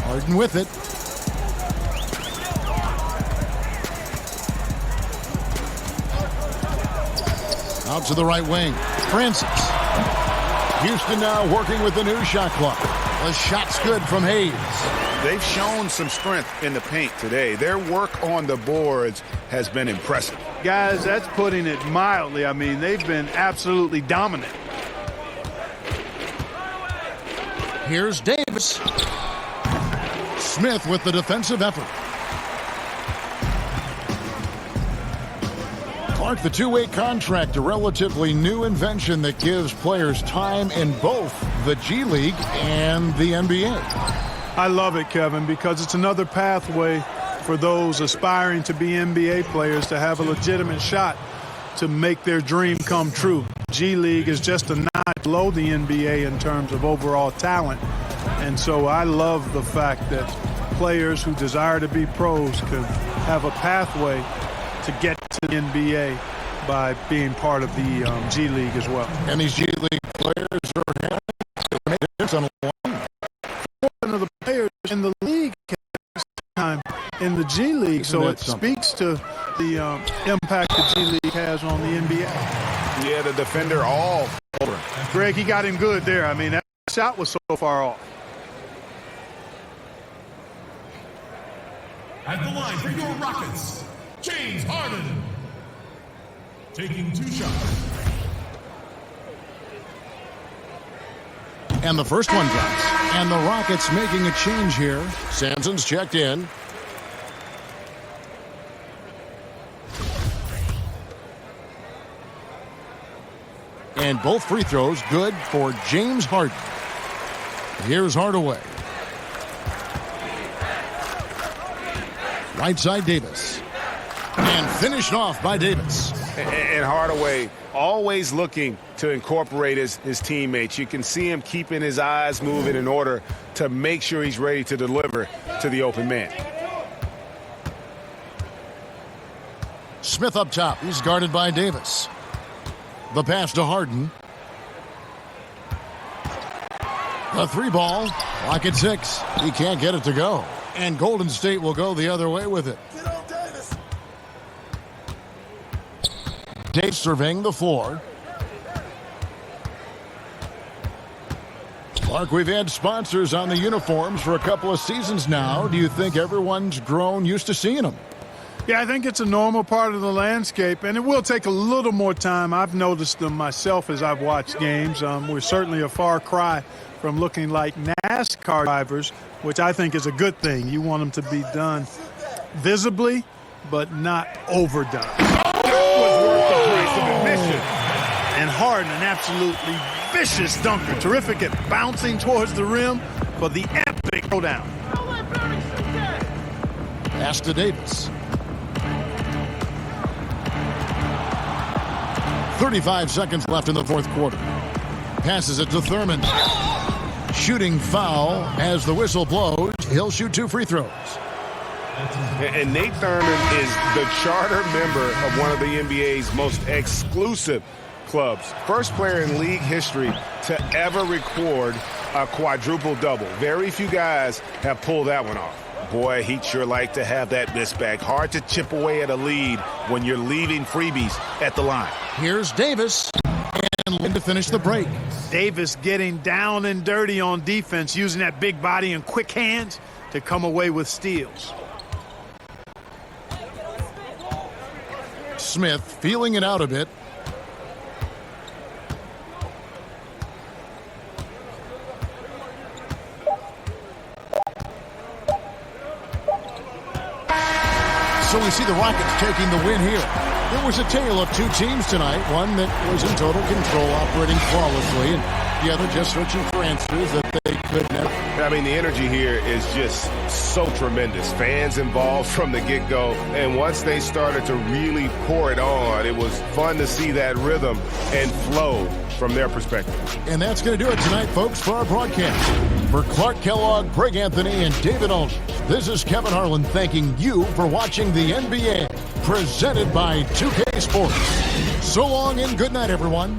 A: Harden with it. Out to the right wing. Francis. Houston now working with the new shot clock. The shot's good from Hayes.
C: They've shown some strength in the paint today. Their work on the boards has been impressive.
M: Guys, that's putting it mildly. I mean, they've been absolutely dominant.
A: Here's Davis. Smith with the defensive effort. Clark, the two-way contract, a relatively new invention that gives players time in both the G League and the NBA.
M: I love it, Kevin, because it's another pathway for those aspiring to be NBA players to have a legitimate shot to make their dream come true. G League is just a notch below the NBA in terms of overall talent. And so I love the fact that players who desire to be pros can have a pathway to get to the NBA by being part of the G League as well.
A: And these G League players are having a difference on a line.
M: One of the players in the league time in the G League, so it speaks to the impact the G League has on the NBA.
C: Yeah, the defender all over.
M: Greg, he got him good there. I mean, that shot was so far off.
G: At the line for your Rockets, James Harden. Taking 2 shots.
A: And the first one drops. And the Rockets making a change here. Sampson's checked in. And both free throws good for James Harden. Here's Hardaway. Right side Davis. And finished off by Davis.
C: And Hardaway always looking to incorporate his teammates. You can see him keeping his eyes moving in order to make sure he's ready to deliver to the open man.
A: Smith up top. He's guarded by Davis. The pass to Harden. The 3-ball. Lock at 6. He can't get it to go. And Golden State will go the other way with it. Davis surveying the floor. Clark, we've had sponsors on the uniforms for a couple of seasons now. Do you think everyone's grown used to seeing them?
M: Yeah, I think it's a normal part of the landscape, and it will take a little more time. I've noticed them myself as I've watched games. We're certainly a far cry from looking like NASCAR drivers, which I think is a good thing. You want them to be done visibly, but not overdone. And Harden, an absolutely vicious dunker. Terrific at bouncing towards the rim for the epic throwdown.
A: Pass to Davis. 35 seconds left in the fourth quarter. Passes it to Thurman. Shooting foul as the whistle blows. He'll shoot 2 free throws.
C: And Nate Thurman is the charter member of one of the NBA's most exclusive clubs. First player in league history to ever record a quadruple-double. Very few guys have pulled that one off. Boy, he'd sure like to have that miss back. Hard to chip away at a lead when you're leaving freebies at the line.
A: Here's Davis. And to finish the break.
M: Davis getting down and dirty on defense, using that big body and quick hands to come away with steals.
A: Smith feeling it out a bit. So we see the Rockets taking the win here. It was a tale of 2 teams tonight. One that was in total control, operating flawlessly, and the other just searching for answers that they could never.
D: I mean, the energy here is just so tremendous. Fans involved from the get-go, and once they started to really pour it on, it was fun to see that rhythm and flow from their perspective.
A: And that's going to do it tonight, folks, for our broadcast. For Clark Kellogg, Greg Anthony, and David Aldridge, this is Kevin Harlan thanking you for watching the NBA, presented by 2K Sports. So long and good night, everyone.